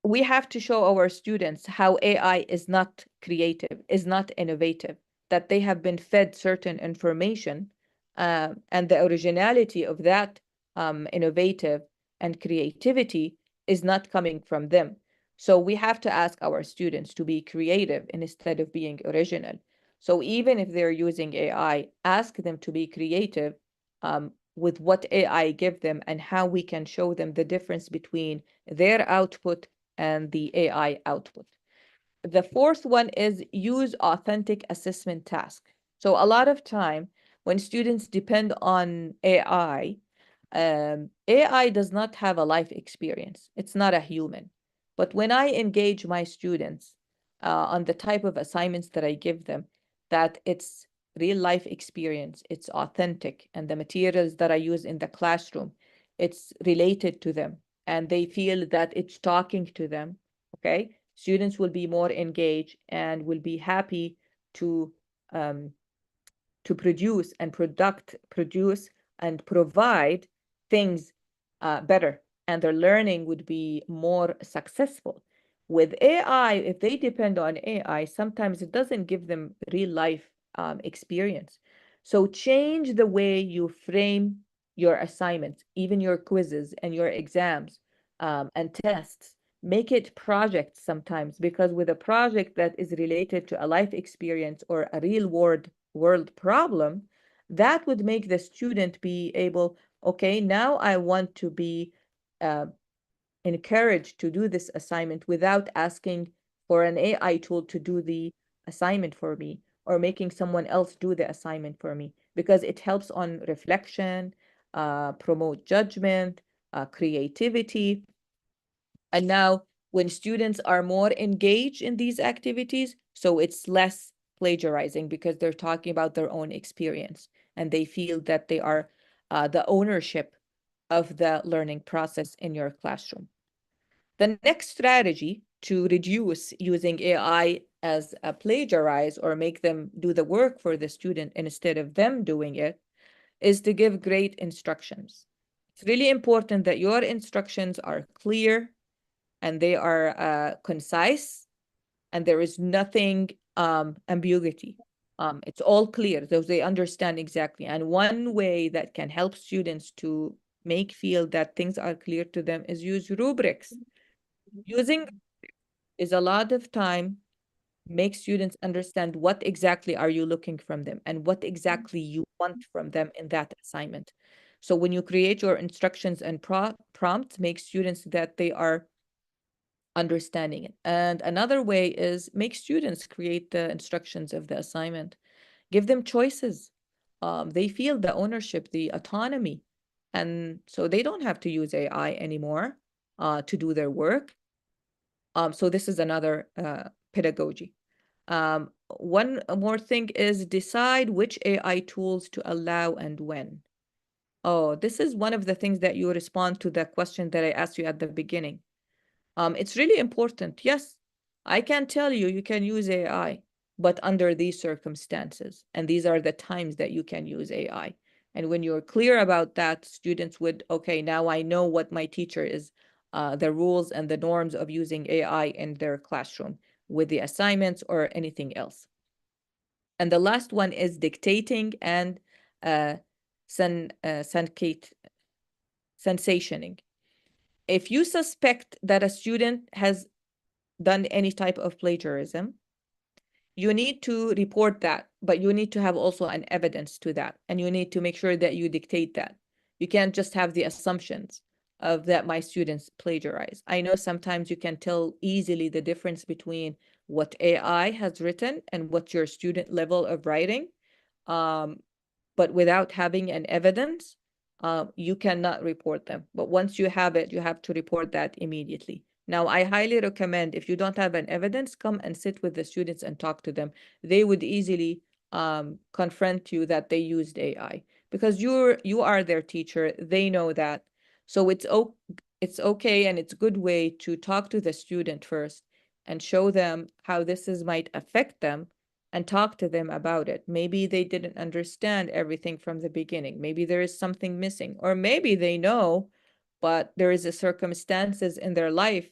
we have to show our students how AI is not creative, is not innovative, that they have been fed certain information, and the originality of that innovative and creativity is not coming from them. So we have to ask our students to be creative instead of being original. So even if they're using AI, ask them to be creative with what AI give them, and how we can show them the difference between their output and the AI output. The fourth one is use authentic assessment task. So a lot of time when students depend on AI, AI does not have a life experience. It's not a human. But when I engage my students on the type of assignments that I give them, that it's real life experience, it's authentic, and the materials that I use in the classroom, it's related to them, and they feel that it's talking to them, okay? Students will be more engaged and will be happy to produce and provide things better, and their learning would be more successful. With AI, if they depend on AI, sometimes it doesn't give them real life experience. So change the way you frame your assignments, even your quizzes and your exams and tests. Make it projects sometimes, because with a project that is related to a life experience or a real world problem, that would make the student be able, okay, now I want to be encouraged to do this assignment without asking for an AI tool to do the assignment for me, or making someone else do the assignment for me, because it helps on reflection, promote judgment, creativity. And now when students are more engaged in these activities, so it's less plagiarizing, because they're talking about their own experience and they feel that they are the ownership of the learning process in your classroom. The next strategy to reduce using AI as a plagiarize or make them do the work for the student instead of them doing it is to give great instructions. It's really important that your instructions are clear and they are concise and there is nothing ambiguity. It's all clear, so they understand exactly. And one way that can help students to feel that things are clear to them is use rubrics. Using is a lot of time make students understand what exactly are you looking from them and what exactly you want from them in that assignment. So when you create your instructions and prompts, make students that they are understanding it. And another way is make students create the instructions of the assignment. Give them choices. They feel the ownership, the autonomy. And so they don't have to use AI anymore to do their work. So this is another pedagogy. One more thing is decide which AI tools to allow and when. Oh, this is one of the things that you respond to the question that I asked you at the beginning. It's really important. Yes, I can tell you, you can use AI, but under these circumstances. And these are the times that you can use AI. And when you're clear about that, students would, okay, now I know what my teacher is, the rules and the norms of using AI in their classroom with the assignments or anything else. And the last one is dictating and sensationing. If you suspect that a student has done any type of plagiarism, you need to report that, but you need to have also an evidence to that. And you need to make sure that you dictate that. You can't just have the assumptions of that my students plagiarize. I know sometimes you can tell easily the difference between what AI has written and what your student level of writing. But without having an evidence, you cannot report them. But once you have it, you have to report that immediately. Now, I highly recommend if you don't have an evidence, come and sit with the students and talk to them. They would easily confront you that they used AI because you are their teacher. They know that. So it's okay and it's a good way to talk to the student first and show them how this might affect them and talk to them about it. Maybe they didn't understand everything from the beginning. Maybe there is something missing, or maybe they know, but there is a circumstances in their life.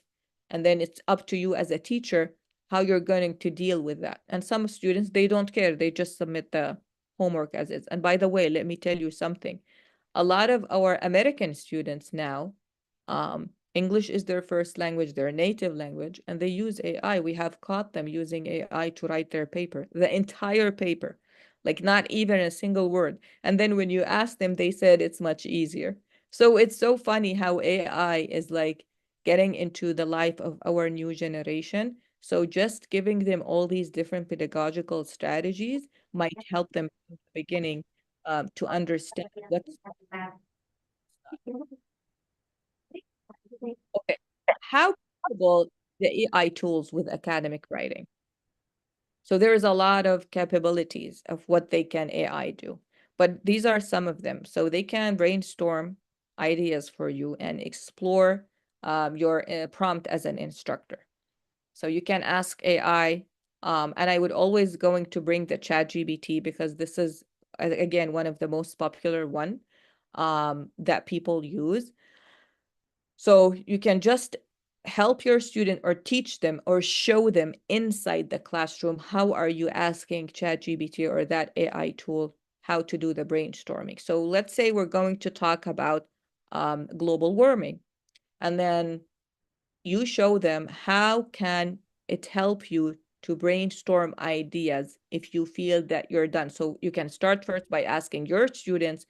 And then it's up to you as a teacher how you're going to deal with that. And some students, they don't care. They just submit the homework as is. And by the way, let me tell you something. A lot of our American students now, English is their first language, their native language, and they use AI. We have caught them using AI to write their paper, the entire paper, like not even a single word. And then when you ask them, they said it's much easier. So it's so funny how AI is like getting into the life of our new generation. So just giving them all these different pedagogical strategies might help them in the beginning to understand what's okay. How capable the AI tools with academic writing? So there is a lot of capabilities of what they can AI do, but these are some of them. So they can brainstorm ideas for you and explore your prompt as an instructor. So you can ask AI, and I would always going to bring the ChatGPT because this is, again, one of the most popular one that people use. So you can just help your student or teach them or show them inside the classroom how are you asking ChatGPT or that AI tool how to do the brainstorming. So let's say we're going to talk about global warming, and then you show them how can it help you to brainstorm ideas if you feel that you're done. So you can start first by asking your students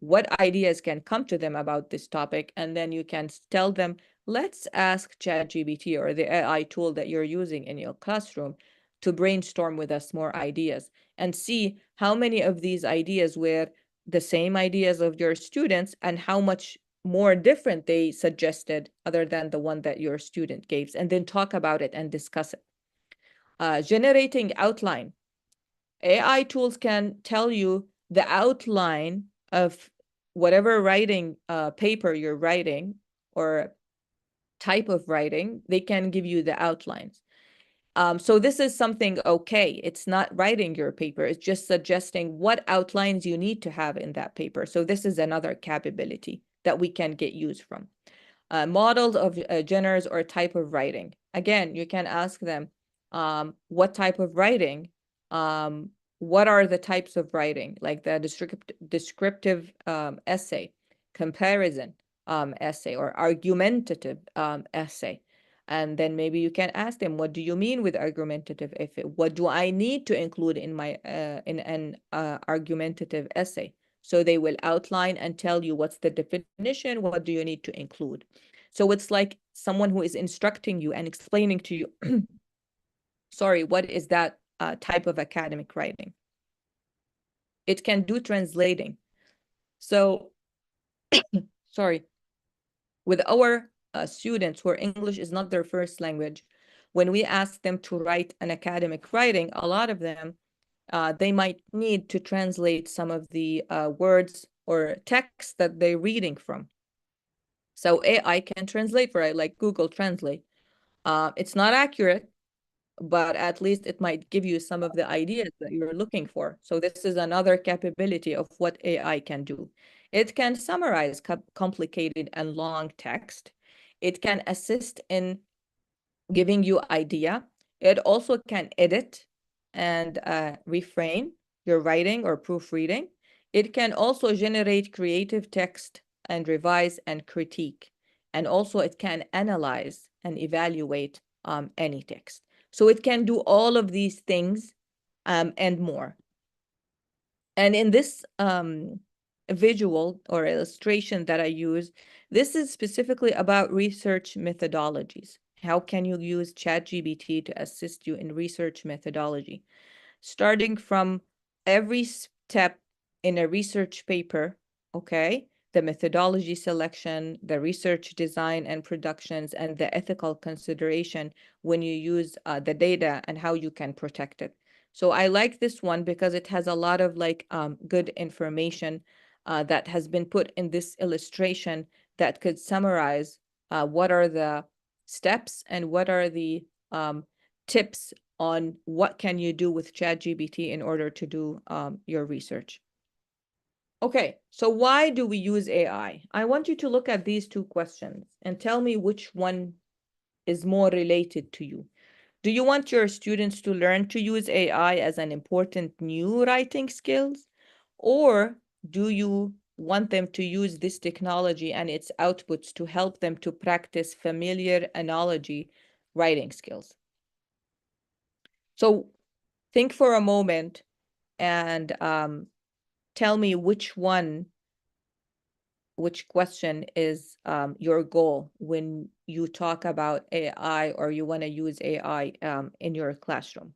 what ideas can come to them about this topic, and then you can tell them, let's ask ChatGPT or the AI tool that you're using in your classroom to brainstorm with us more ideas and see how many of these ideas were the same ideas of your students and how much more different they suggested other than the one that your student gave, and then talk about it and discuss it. Generating outline. AI tools can tell you the outline of whatever writing paper you're writing or type of writing. They can give you the outlines. So this is something okay. It's not writing your paper. It's just suggesting what outlines you need to have in that paper. So this is another capability that we can get use from. Models of genres or type of writing. Again, you can ask them what type of writing, what are the types of writing, like the descriptive essay, comparison essay, or argumentative essay. And then maybe you can ask them, what do you mean with argumentative essay? What do I need to include in my in an argumentative essay? So they will outline and tell you what's the definition, what do you need to include. So it's like someone who is instructing you and explaining to you, sorry, what is that type of academic writing? It can do translating. So, sorry, with our students where English is not their first language, when we ask them to write an academic writing, a lot of them, they might need to translate some of the words or text that they're reading from. So AI can translate for it, like Google Translate. It's not accurate, but at least it might give you some of the ideas that you're looking for. So this is another capability of what AI can do. It can summarize complicated and long text. It can assist in giving you idea. It also can edit and refrain your writing or proofreading. It can also generate creative text and revise and critique. And also it can analyze and evaluate any text. So it can do all of these things and more. And in this visual or illustration that I use, this is specifically about research methodologies. How can you use ChatGPT to assist you in research methodology? Starting from every step in a research paper, okay? The methodology selection, the research design and productions, and the ethical consideration when you use the data and how you can protect it. So I like this one because it has a lot of like good information that has been put in this illustration that could summarize what are the steps and what are the tips on what can you do with ChatGPT in order to do your research. Okay, so why do we use AI? I want you to look at these two questions and tell me which one is more related to you. Do you want your students to learn to use AI as an important new writing skills? Or do you want them to use this technology and its outputs to help them to practice familiar analogy writing skills? So think for a moment and tell me which question is your goal when you talk about AI or you want to use AI in your classroom.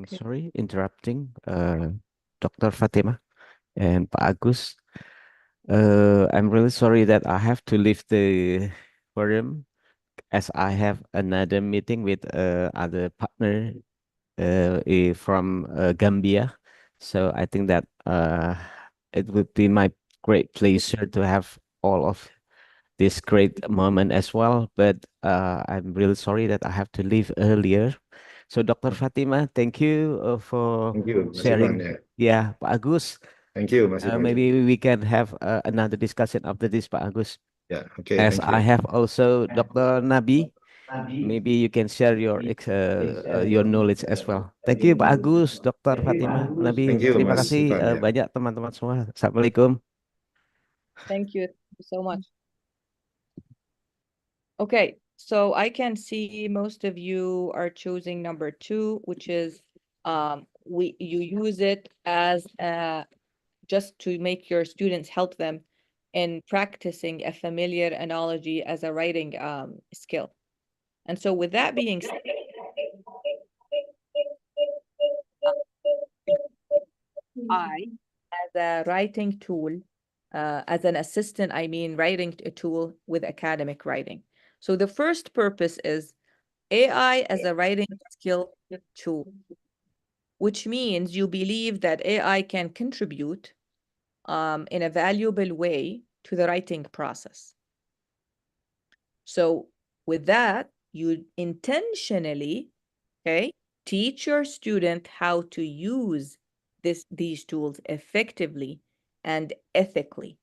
Sorry, interrupting, Dr. Fatima and Pak Agus. I'm really sorry that I have to leave the forum as I have another meeting with other partner from Gambia. So I think that it would be my great pleasure to have all of this great moment as well. But I'm really sorry that I have to leave earlier. So Dr. Fatima, thank you for sharing. Yeah, Pak Agus. Thank you, Mas Ivan. Maybe we can have another discussion after this, Pak Agus. Yeah, okay. As Thank you. I have also Dr. Nabi, maybe you can share your knowledge as well. Thank you, Pak Agus, Dr. Fatima, Nabi. Thank you, Terima Mas kasih Ivan, ya. banyak teman-teman semua. Assalamualaikum. Thank you so much. Okay, so I can see most of you are choosing number 2, which is you use it as just to make your students help them in practicing a familiar analogy as a writing skill. And so with that being said, AI as a writing tool, as an assistant, I mean, writing tool with academic writing. So the first purpose is AI as a writing skill tool, which means you believe that AI can contribute in a valuable way to the writing process. So with that, you intentionally, okay, teach your student how to use these tools effectively and ethically,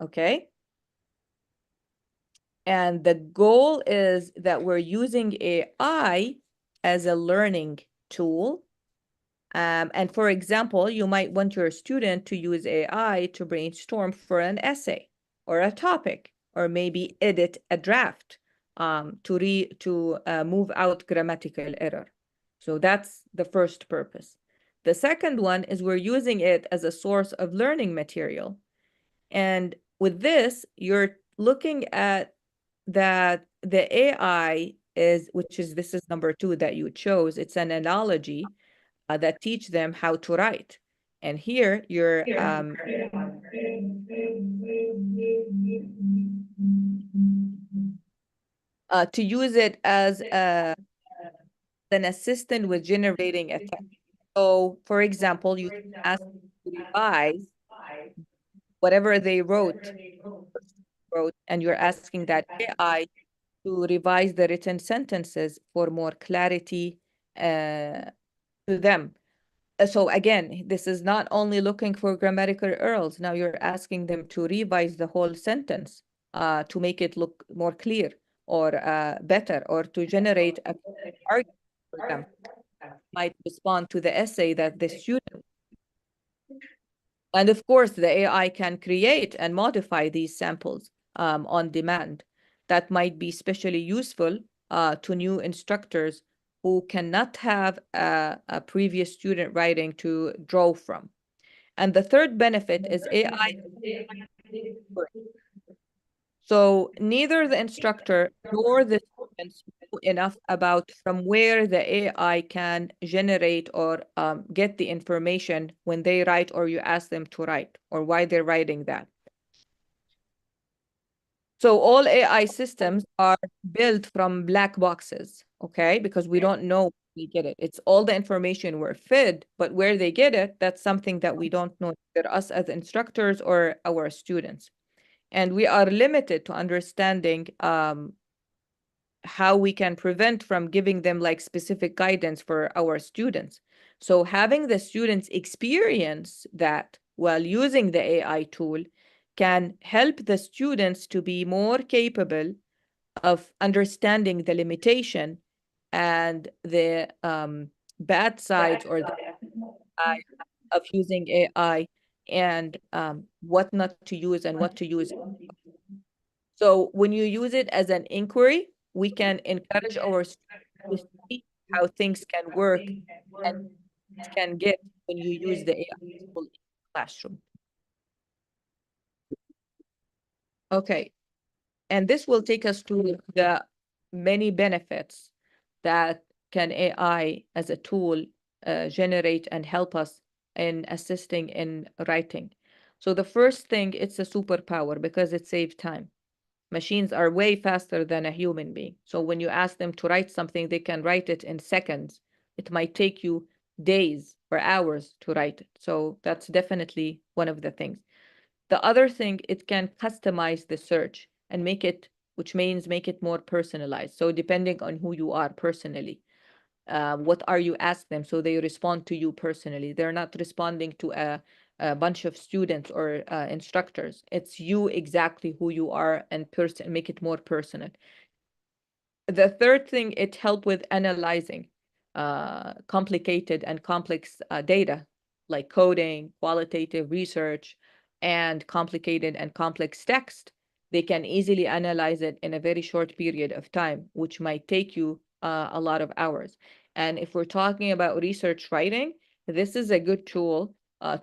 okay? And the goal is that we're using AI as a learning tool. And for example, you might want your student to use AI to brainstorm for an essay or a topic, or maybe edit a draft to move out grammatical error. So that's the first purpose. The second one is we're using it as a source of learning material. And with this, you're looking at that the AI is, this is number 2 that you chose. It's an analogy that teach them how to write. And here you're to use it as an assistant with generating a text. So for example, you can ask to revise whatever they wrote, and you're asking that AI to revise the written sentences for more clarity to them. So again, this is not only looking for grammatical errors. Now you're asking them to revise the whole sentence to make it look more clear or better, or to generate a argument for them. Might respond to the essay that the student. And of course, the AI can create and modify these samples on demand. That might be especially useful to new instructors who cannot have a previous student writing to draw from. And the third benefit is AI. So neither the instructor nor the students know enough about from where the AI can generate or get the information when they write, or you ask them to write, or why they're writing that. So all AI systems are built from black boxes, okay? Because we don't know where we get it. It's all the information we're fed, but where they get it, that's something that we don't know, either us as instructors or our students. And we are limited to understanding how we can prevent from giving them like specific guidance for our students. So having the students experience that while using the AI tool can help the students to be more capable of understanding the limitation and the bad sides or the side of using AI, and what not to use and what to use. So when you use it as an inquiry, we can encourage our students to see how things can work and can get when you use the AI tool in the classroom. Okay, and this will take us to the many benefits that can AI as a tool generate and help us in assisting in writing. So the first thing, it's a superpower because it saves time. Machines are way faster than a human being. So when you ask them to write something, they can write it in seconds. It might take you days or hours to write it. So that's definitely one of the things. The other thing, it can customize the search and make it, which means make it more personalized. So depending on who you are personally, what are you ask them? So they respond to you personally. They're not responding to a bunch of students or instructors. It's you exactly who you are, and make it more personal. The third thing, it helps with analyzing complicated and complex data, like coding, qualitative research, and complicated and complex text. They can easily analyze it in a very short period of time, which might take you a lot of hours. And if we're talking about research writing, this is a good tool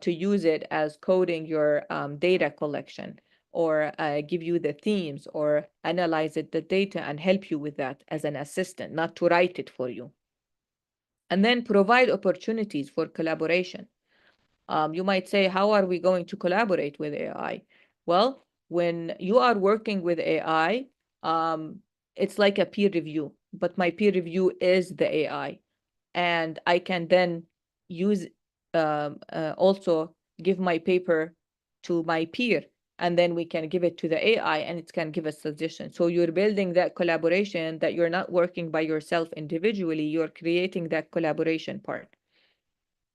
to use it as coding your data collection, or give you the themes, or analyze it, the data, and help you with that as an assistant, not to write it for you. And then provide opportunities for collaboration. You might say, how are we going to collaborate with AI? Well, when you are working with AI, it's like a peer review, but my peer review is the AI. And I can then use also give my paper to my peer, and then we can give it to the AI and it can give a suggestion. So you're building that collaboration, that you're not working by yourself individually, you're creating that collaboration part.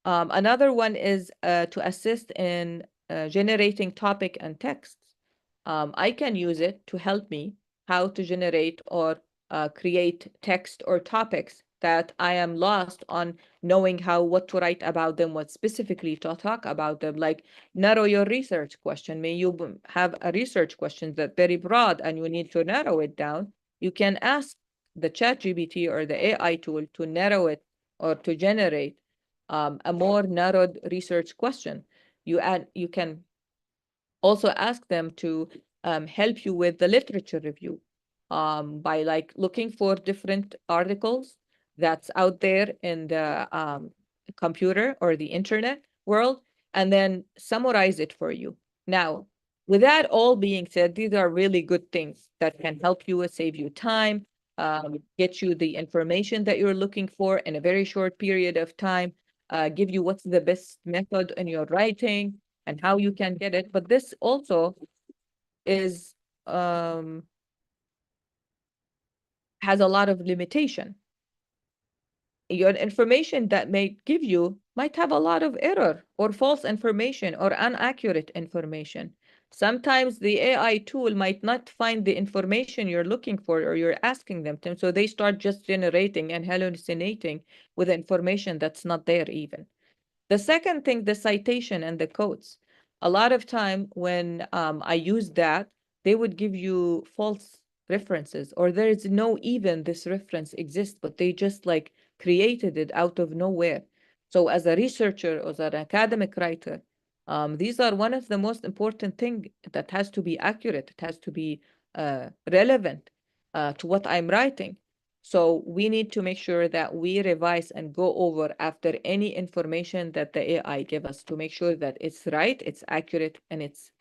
Another one is to assist in generating topic and texts. I can use it to help me how to generate or create text or topics that I am lost on knowing what to write about them, what specifically to talk about them, like narrow your research question. May you have a research question that's very broad and you need to narrow it down. You can ask the ChatGPT or the AI tool to narrow it or to generate a more narrowed research question. You can also ask them to help you with the literature review by like looking for different articles that's out there in the computer or the internet world, and then summarize it for you. Now, with that all being said, these are really good things that can help you save you time, get you the information that you're looking for in a very short period of time, give you what's the best method in your writing and how you can get it. But this also is has a lot of limitation. Your information that may give you might have a lot of error or false information or inaccurate information. Sometimes the AI tool might not find the information you're looking for or you're asking them to, so they start just generating and hallucinating with information that's not there even. The second thing, the citation and the quotes. A lot of time when I use that, they would give you false references, or there is no even this reference exists, but they just like created it out of nowhere. So as a researcher or as an academic writer, these are one of the most important things that has to be accurate. It has to be relevant to what I'm writing. So we need to make sure that we revise and go over after any information that the AI give us to make sure that it's right, it's accurate, and it's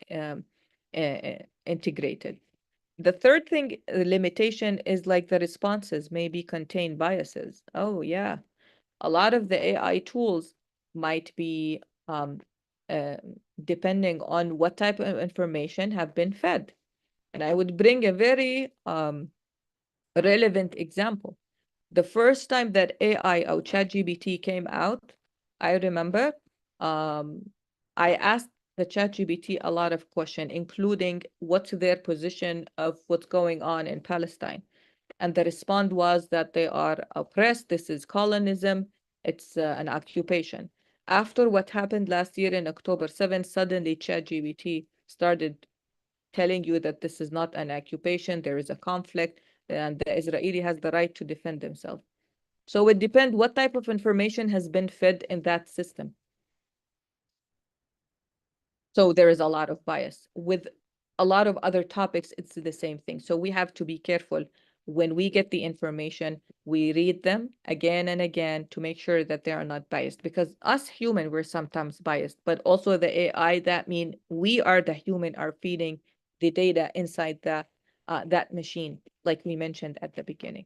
integrated. The third thing, limitation, is like the responses maybe contain biases. Oh yeah, a lot of the AI tools might be depending on what type of information have been fed. And I would bring a very relevant example. The first time that AI or ChatGPT came out, I remember I asked the ChatGPT a lot of questions, including what's their position of what's going on in Palestine. And the response was that they are oppressed, this is colonism, it's an occupation. After what happened last year in October 7th, suddenly ChatGPT started telling you that this is not an occupation, there is a conflict, and the Israeli has the right to defend themselves. So it depends what type of information has been fed in that system. So there is a lot of bias. With a lot of other topics, it's the same thing. So we have to be careful when we get the information, we read them again and again to make sure that they are not biased. Because us human, we're sometimes biased, but also the AI, that means we are the human are feeding the data inside that machine, like we mentioned at the beginning.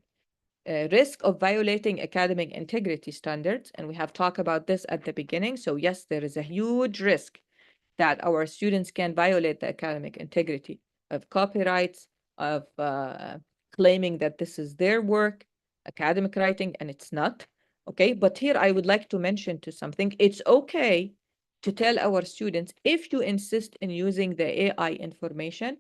Risk of violating academic integrity standards, and we have talked about this at the beginning. So yes, there is a huge risk that our students can violate the academic integrity of copyrights, of claiming that this is their work, academic writing, and it's not. Okay, but here I would like to mention to something. It's okay to tell our students, if you insist in using the AI information,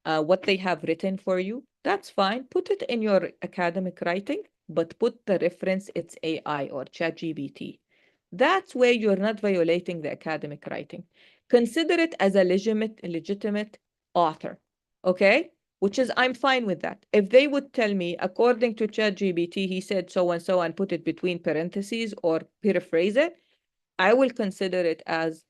what they have written for you, that's fine. Put it in your academic writing, but put the reference, it's AI or ChatGPT. That's where you're not violating the academic writing. Consider it as a legitimate author, okay? Which is, I'm fine with that. If they would tell me, according to ChatGPT, he said so and so, and put it between parentheses or paraphrase it, I will consider it as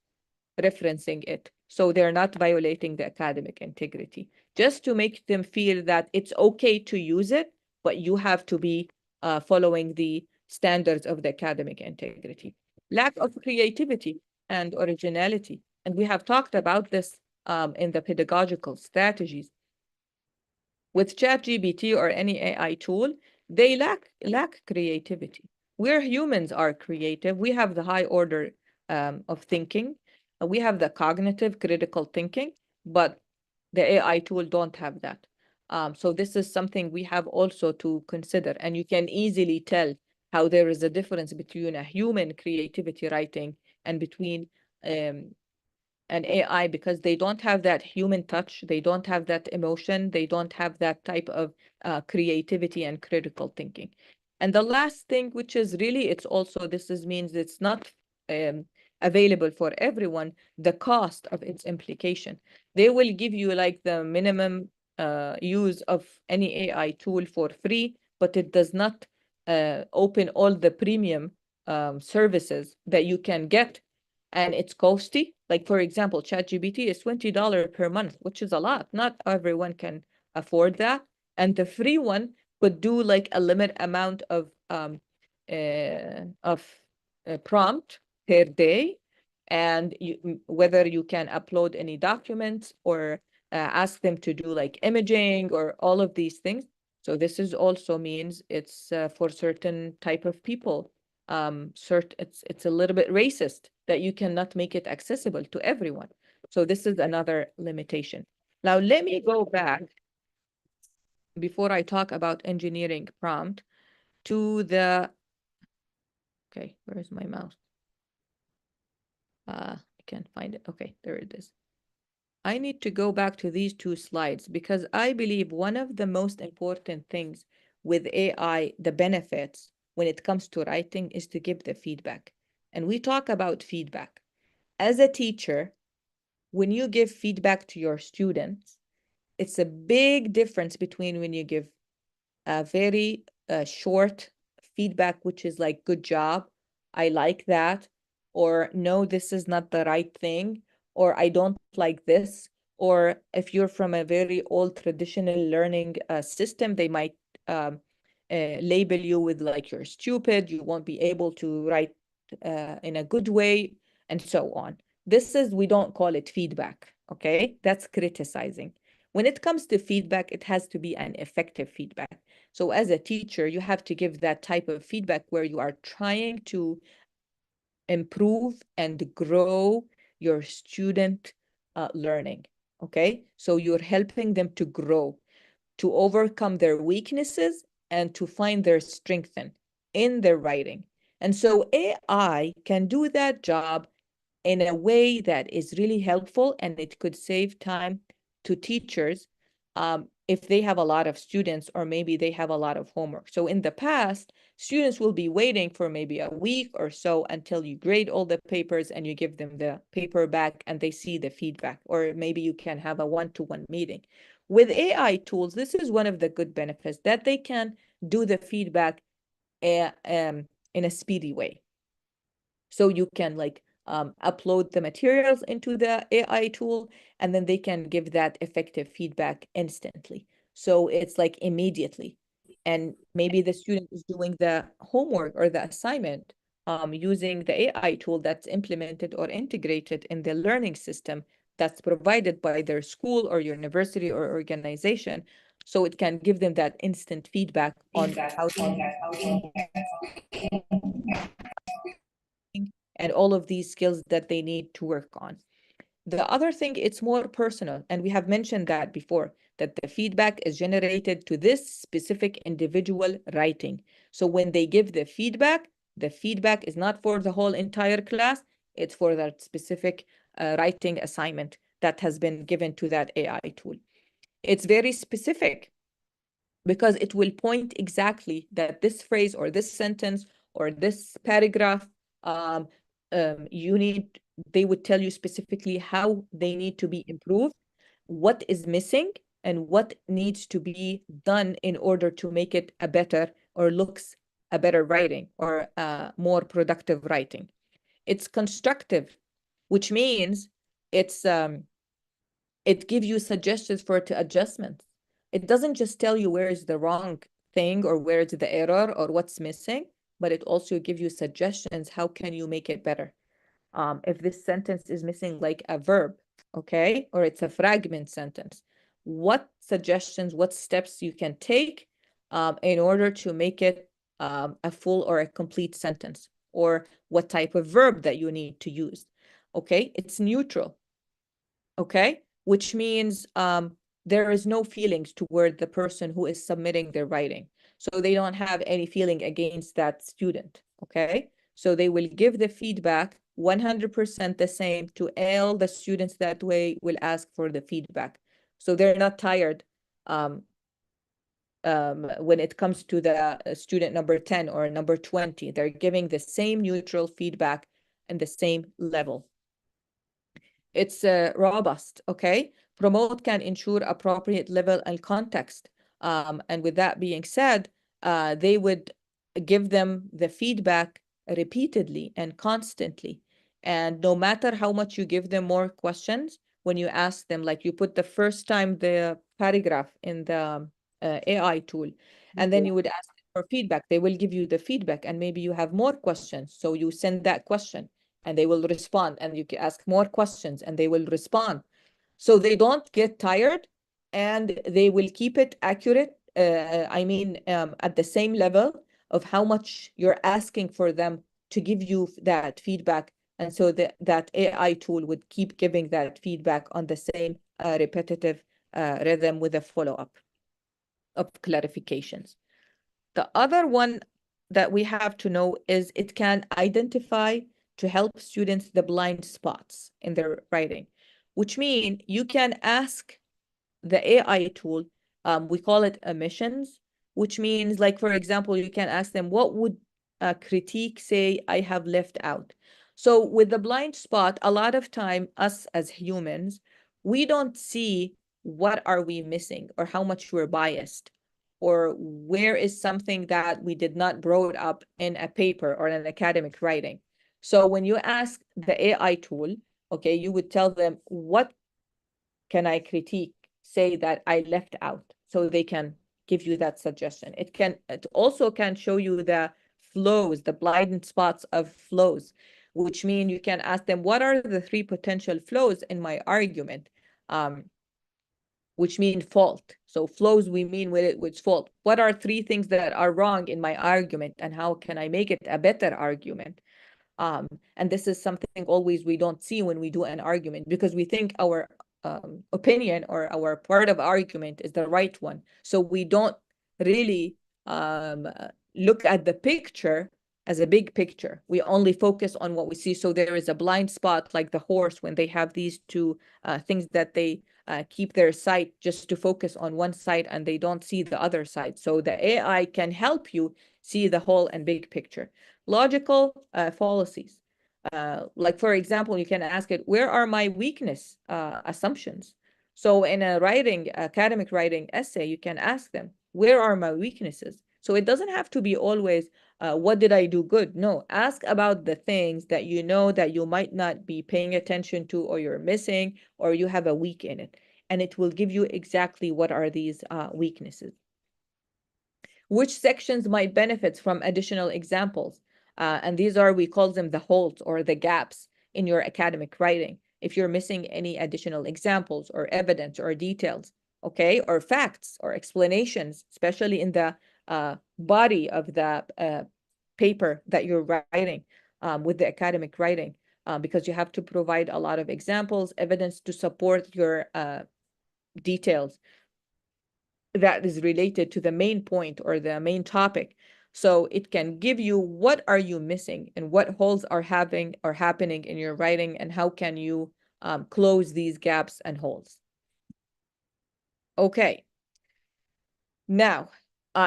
referencing it. So they're not violating the academic integrity. Just to make them feel that it's okay to use it, but you have to be following the standards of the academic integrity. Lack of creativity. and originality. And we have talked about this in the pedagogical strategies. With ChatGPT or any AI tool, they lack creativity. Where humans are creative, we have the high order of thinking. We have the cognitive critical thinking, but the AI tool don't have that. So this is something we have also to consider. And you can easily tell how there is a difference between a human creativity writing and between an AI, because they don't have that human touch, they don't have that emotion, they don't have that type of creativity and critical thinking. And the last thing, which is really, it's also, means it's not available for everyone, the cost of its implication. They will give you like the minimum use of any AI tool for free, but it does not open all the premium services that you can get, and it's costly. Like, for example, ChatGPT is $20 per month, which is a lot. Not everyone can afford that. And the free one could do like a limit amount of prompt per day, and whether you can upload any documents or ask them to do like imaging or all of these things. So this is also means it's for certain type of people. It's a little bit racist that you cannot make it accessible to everyone. So this is another limitation. Now let me go back before I talk about engineering prompt to the, okay, where is my mouse? I can't find it. Okay, there it is. I need to go back to these two slides because I believe one of the most important things with AI, the benefits when it comes to writing, is to give the feedback. And we talk about feedback. As a teacher, when you give feedback to your students, it's a big difference between when you give a very short feedback, which is like, good job, I like that, or no, this is not the right thing, or I don't like this. Or if you're from a very old traditional learning system, they might label you with like, you're stupid, you won't be able to write in a good way, and so on. We don't call it feedback, okay? That's criticizing. When it comes to feedback, it has to be an effective feedback. So as a teacher, you have to give that type of feedback where you are trying to improve and grow your student learning, okay? So you're helping them to grow, to overcome their weaknesses, and to find their strength in their writing. And so AI can do that job in a way that is really helpful, and it could save time to teachers if they have a lot of students, or maybe they have a lot of homework. So in the past, students will be waiting for maybe a week or so until you grade all the papers and you give them the paper back and they see the feedback, or maybe you can have a one-to-one meeting. With AI tools, this is one of the good benefits, that they can do the feedback in a speedy way. So you can like upload the materials into the AI tool, and then they can give that effective feedback instantly. So it's like immediately. And maybe the student is doing the homework or the assignment using the AI tool that's implemented or integrated in the learning system that's provided by their school or university or organization. So it can give them that instant feedback on how and all of these skills that they need to work on. The other thing, it's more personal, and we have mentioned that before, that the feedback is generated to this specific individual writing. So when they give the feedback is not for the whole entire class, it's for that specific writing assignment that has been given to that AI tool. It's very specific because it will point exactly that this phrase or this sentence or this paragraph, they would tell you specifically how they need to be improved, what is missing, and what needs to be done in order to make it a better, or looks a better writing, or more productive writing. It's constructive, which means it gives you suggestions for adjustments. It doesn't just tell you where is the wrong thing or where is the error or what's missing, but it also gives you suggestions. How can you make it better? if this sentence is missing like a verb, okay, or it's a fragment sentence, what suggestions, what steps you can take in order to make it a full or a complete sentence, or what type of verb that you need to use. Okay, it's neutral. Okay, which means there is no feelings toward the person who is submitting their writing. So they don't have any feeling against that student. Okay, so they will give the feedback 100% the same to all the students that way will ask for the feedback. So they're not tired when it comes to the student number 10 or number 20. They're giving the same neutral feedback and the same level. It's robust, okay? Promote can ensure appropriate level and context. And with that being said, they would give them the feedback repeatedly and constantly. And no matter how much you give them more questions, when you ask them, like you put the first time the paragraph in the AI tool, and then you would ask for feedback, they will give you the feedback, and maybe you have more questions. So you send that question and they will respond, and you can ask more questions and they will respond. So they don't get tired, and they will keep it accurate. At the same level of how much you're asking for them to give you that feedback. And so that AI tool would keep giving that feedback on the same repetitive rhythm with a follow-up of clarifications. The other one that we have to know is it can identify to help students the blind spots in their writing, which means you can ask the AI tool, we call it omissions, which means, like, for example, you can ask them, what would a critique say I have left out? So with the blind spot, a lot of time, us as humans, we don't see what are we missing or how much we're biased, or where is something that we did not brought up in a paper or an academic writing. So when you ask the AI tool, okay, you would tell them, what can I critique, say that I left out, so they can give you that suggestion. It also can show you the flows, the blind spots of flows, which mean you can ask them, what are the 3 potential flows in my argument? Which mean fault. So flows, we mean with fault. What are 3 things that are wrong in my argument, and how can I make it a better argument? And this is something always we don't see when we do an argument, because we think our opinion or our part of argument is the right one. So we don't really look at the picture as a big picture. We only focus on what we see. So there is a blind spot, like the horse, when they have these 2 things that they keep their sight just to focus on one side, and they don't see the other side. So the AI can help you see the whole and big picture. Logical fallacies. Like, for example, you can ask it, where are my weakness assumptions? So in a academic writing essay, you can ask them, where are my weaknesses? So it doesn't have to be always, what did I do good? No, ask about the things that you know that you might not be paying attention to, or you're missing, or you have a weak in it. And it will give you exactly what are these weaknesses. Which sections might benefit from additional examples? And these are, we call them the holes or the gaps in your academic writing. If you're missing any additional examples or evidence or details, okay, or facts or explanations, especially in the body of the paper that you're writing with the academic writing, because you have to provide a lot of examples, evidence to support your details that is related to the main point or the main topic. So it can give you what are you missing and what holes are happening in your writing, and how can you close these gaps and holes. Okay. Now,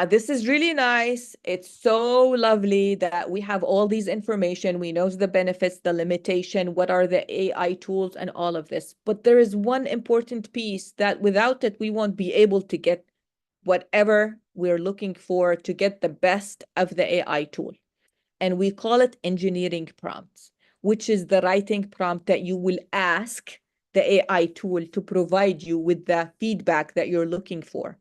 this is really nice. It's so lovely that we have all these information. We know the benefits, the limitation, what are the AI tools, and all of this. But there is one important piece that without it, we won't be able to get whatever we're looking for to get the best of the AI tool. And we call it engineering prompts, which is the writing prompt that you will ask the AI tool to provide you with the feedback that you're looking for.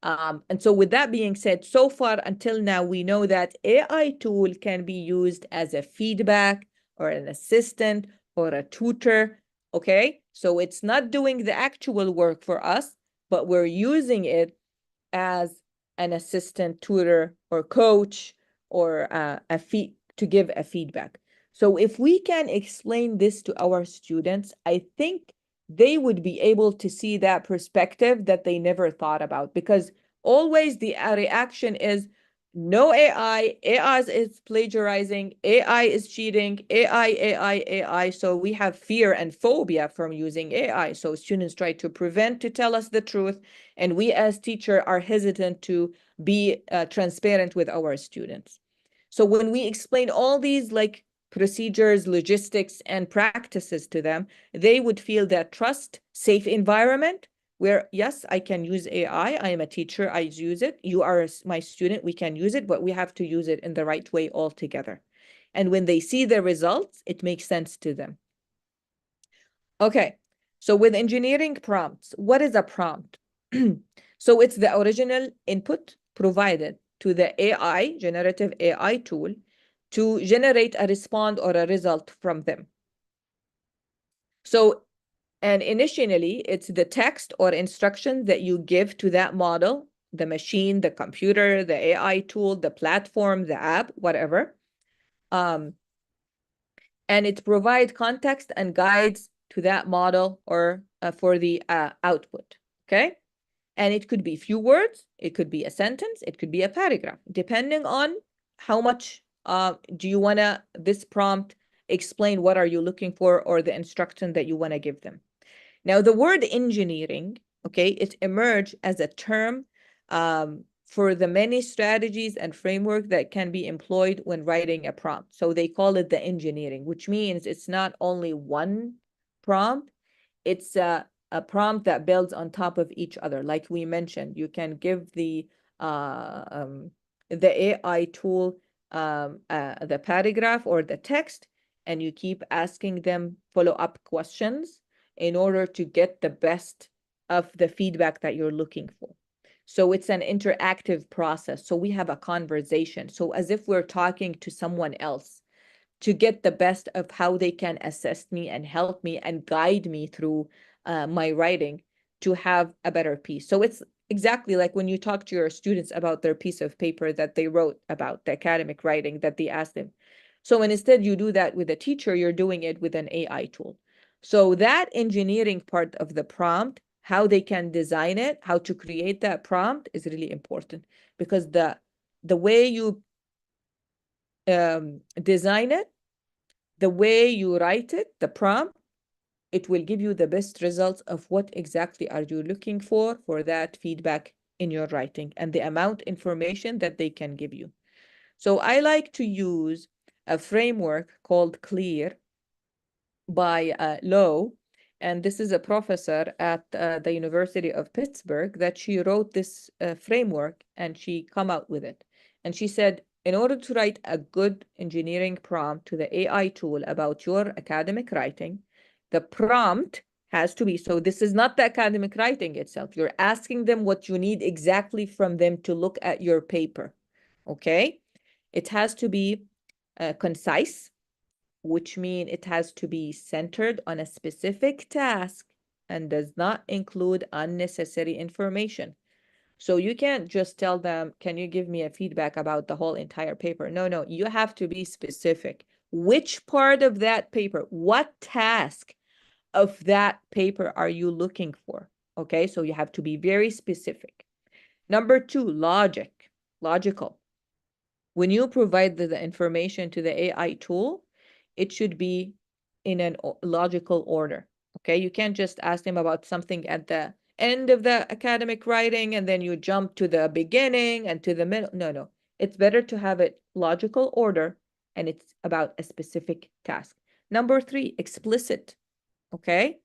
And so with that being said, so far until now, we know that AI tool can be used as a feedback or an assistant or a tutor, okay? So it's not doing the actual work for us, but we're using it as an assistant, tutor, or coach, or to give a feedback. So if we can explain this to our students, I think they would be able to see that perspective that they never thought about, because always the reaction is, no AI is plagiarizing, AI is cheating, AI. So we have fear and phobia from using AI. So students try to prevent to tell us the truth, and we as teacher are hesitant to be transparent with our students. So when we explain all these like procedures, logistics, and practices to them, they would feel that trust, safe environment, where yes, I can use AI, I am a teacher, I use it, you are my student, we can use it, but we have to use it in the right way altogether. And when they see the results, it makes sense to them. Okay, so with engineering prompts, what is a prompt? So it's the original input provided to the AI, generative AI tool, to generate a response or a result from them. So, and initially, it's the text or instruction that you give to that model, the machine, the computer, the AI tool, the platform, the app, whatever. And it provides context and guides to that model or for the output, okay? And it could be few words, it could be a sentence, it could be a paragraph, depending on how much do you want to, this prompt, explain what are you looking for or the instruction that you want to give them. Now, the word engineering, okay, it emerged as a term for the many strategies and framework that can be employed when writing a prompt. So they call it the engineering, which means it's not only one prompt, it's a prompt that builds on top of each other. Like we mentioned, you can give the AI tool the paragraph or the text, and you keep asking them follow-up questions in order to get the best of the feedback that you're looking for. So it's an interactive process. So we have a conversation. So as if we're talking to someone else to get the best of how they can assist me and help me and guide me through my writing to have a better piece. So it's exactly like when you talk to your students about their piece of paper that they wrote about the academic writing that they asked them. So when instead you do that with a teacher, you're doing it with an AI tool. So that engineering part of the prompt, how they can design it, how to create that prompt is really important, because the way you design it, the way you write it, the prompt, it will give you the best results of what exactly are you looking for that feedback in your writing and the amount information that they can give you. So I like to use a framework called CLEAR by Lowe, and this is a professor at the University of Pittsburgh that she wrote this framework, and she come out with it. And she said, in order to write a good engineering prompt to the AI tool about your academic writing, the prompt has to be, so this is not the academic writing itself. You're asking them what you need exactly from them to look at your paper, okay? It has to be concise, which means it has to be centered on a specific task and does not include unnecessary information. So you can't just tell them, can you give me a feedback about the whole entire paper? No, you have to be specific. Which part of that paper, what task of that paper are you looking for? Okay, so you have to be very specific. Number 2, logical. When you provide the information to the AI tool, it should be in a logical order, okay? You can't just ask them about something at the end of the academic writing and then you jump to the beginning and to the middle. No. It's better to have it logical order, and it's about a specific task. Number 3, explicit, okay?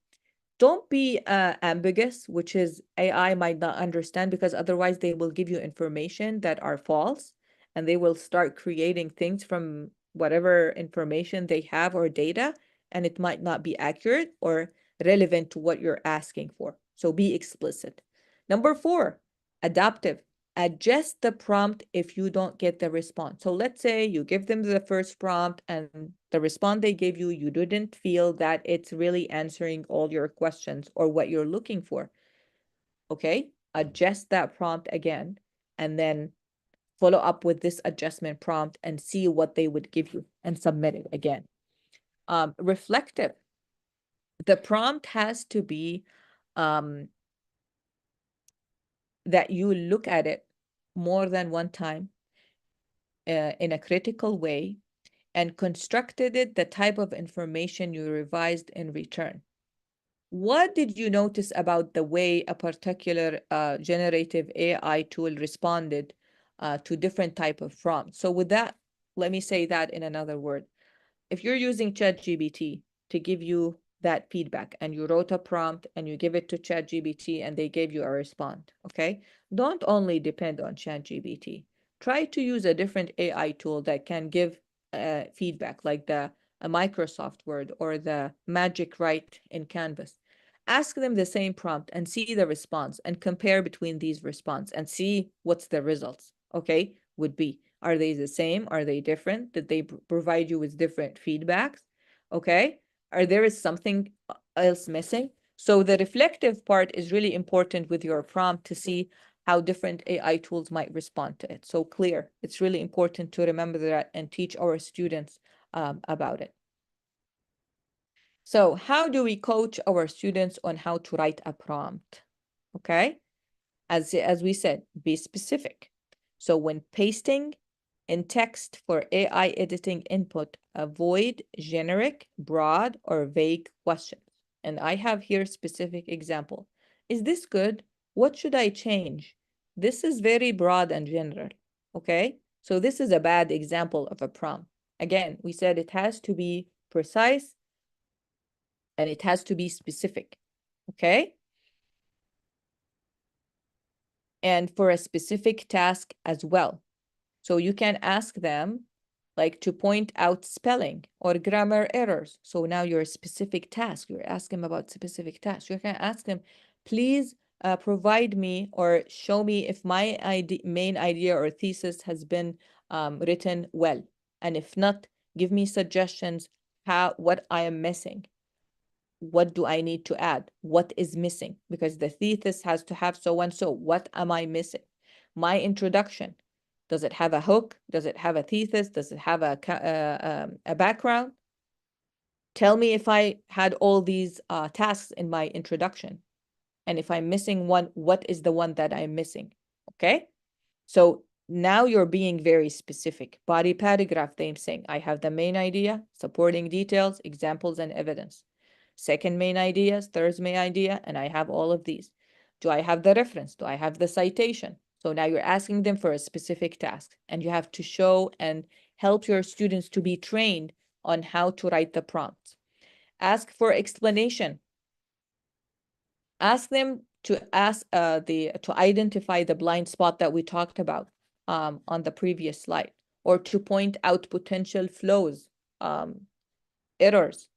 Don't be ambiguous, which is AI might not understand, because otherwise they will give you information that are false and they will start creating things from whatever information they have or data, and it might not be accurate or relevant to what you're asking for. So be explicit. Number 4, adaptive. adjust the prompt if you don't get the response. So let's say you give them the first prompt and the response they gave you, you didn't feel that it's really answering all your questions or what you're looking for. Okay, adjust that prompt again, and then follow up with this adjustment prompt and see what they would give you and submit it again. Reflective. The prompt has to be that you look at it more than one time in a critical way and constructed it the type of information you revised in return. What did you notice about the way a particular generative AI tool responded to different type of prompts? So with that, let me say that in another word. If you're using ChatGPT to give you that feedback and you wrote a prompt and you give it to ChatGPT and they gave you a response, okay? Don't only depend on ChatGPT. Try to use a different AI tool that can give feedback, like a Microsoft Word or the Magic Write in Canvas. Ask them the same prompt and see the response and compare between these responses and see what's the results, okay, would be. Are they the same? Are they different? Did they provide you with different feedbacks? Okay. Are there something else missing? So the reflective part is really important with your prompt to see how different AI tools might respond to it. So clear. It's really important to remember that and teach our students about it. So how do we coach our students on how to write a prompt? Okay. As we said, be specific. So when pasting in text for AI editing input, avoid generic, broad, or vague questions. And I have here specific example. Is this good? What should I change? This is very broad and general, okay? So this is a bad example of a prompt. Again, we said it has to be precise and it has to be specific, okay? And for a specific task as well. So you can ask them like to point out spelling or grammar errors. So now your specific task, you're asking about specific tasks. You can ask them, please provide me or show me if my main idea or thesis has been written well. And if not, give me suggestions what I am missing. What do I need to add? What is missing? Because the thesis has to have so and so. What am I missing? My introduction. Does it have a hook? Does it have a thesis? Does it have a background? Tell me if I had all these tasks in my introduction. And if I'm missing one, what is the one that I'm missing? Okay? So now you're being very specific. Body paragraph, they're saying, I have the main idea, supporting details, examples, and evidence. Second main idea, third main idea, and I have all of these. Do I have the reference? Do I have the citation? So now you're asking them for a specific task, and you have to show and help your students to be trained on how to write the prompts. Ask for explanation. Ask them to to identify the blind spot that we talked about on the previous slide, or to point out potential flaws, errors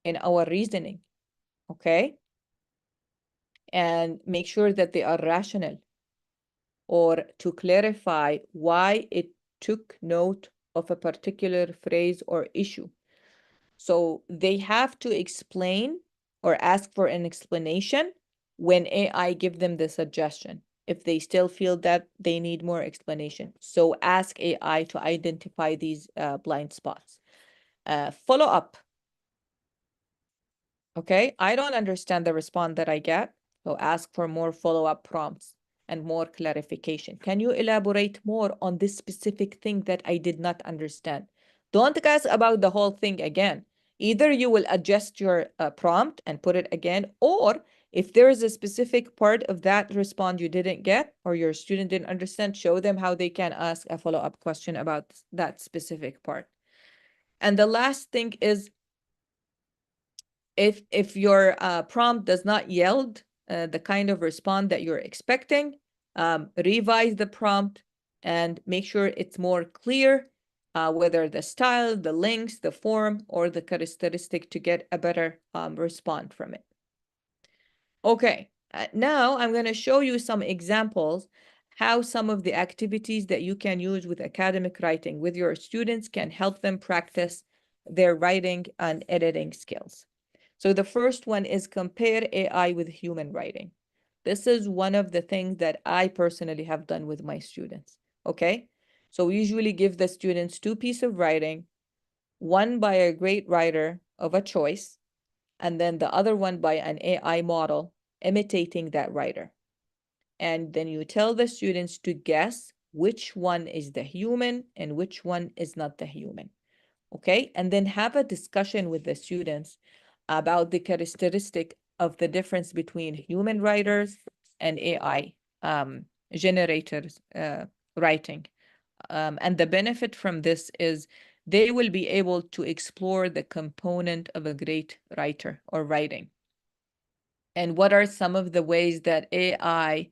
in our reasoning, okay? And make sure that they are rational, or to clarify why it took note of a particular phrase or issue. So they have to explain or ask for an explanation when AI give them the suggestion, if they still feel that they need more explanation. So ask AI to identify these blind spots. Follow up. Okay, I don't understand the response that I get, so ask for more follow-up prompts and more clarification. Can you elaborate more on this specific thing that I did not understand? Don't ask about the whole thing again. Either you will adjust your prompt and put it again, or if there is a specific part of that response you didn't get or your student didn't understand, show them how they can ask a follow-up question about that specific part. And the last thing is, if your prompt does not yield the kind of response that you're expecting, revise the prompt and make sure it's more clear, whether the style, the links, the form, or the characteristic, to get a better response from it. Okay, now I'm going to show you some examples how some of the activities that you can use with academic writing with your students can help them practice their writing and editing skills. So the first one is compare AI with human writing. This is one of the things that I personally have done with my students, okay? So we usually give the students 2 pieces of writing, one by a great writer of a choice, and then the other one by an AI model imitating that writer. And then you tell the students to guess which one is the human and which one is not the human, okay? And then have a discussion with the students about the characteristic of the difference between human writers and AI generators writing. And the benefit from this is they will be able to explore the component of a great writer or writing. And what are some of the ways that AI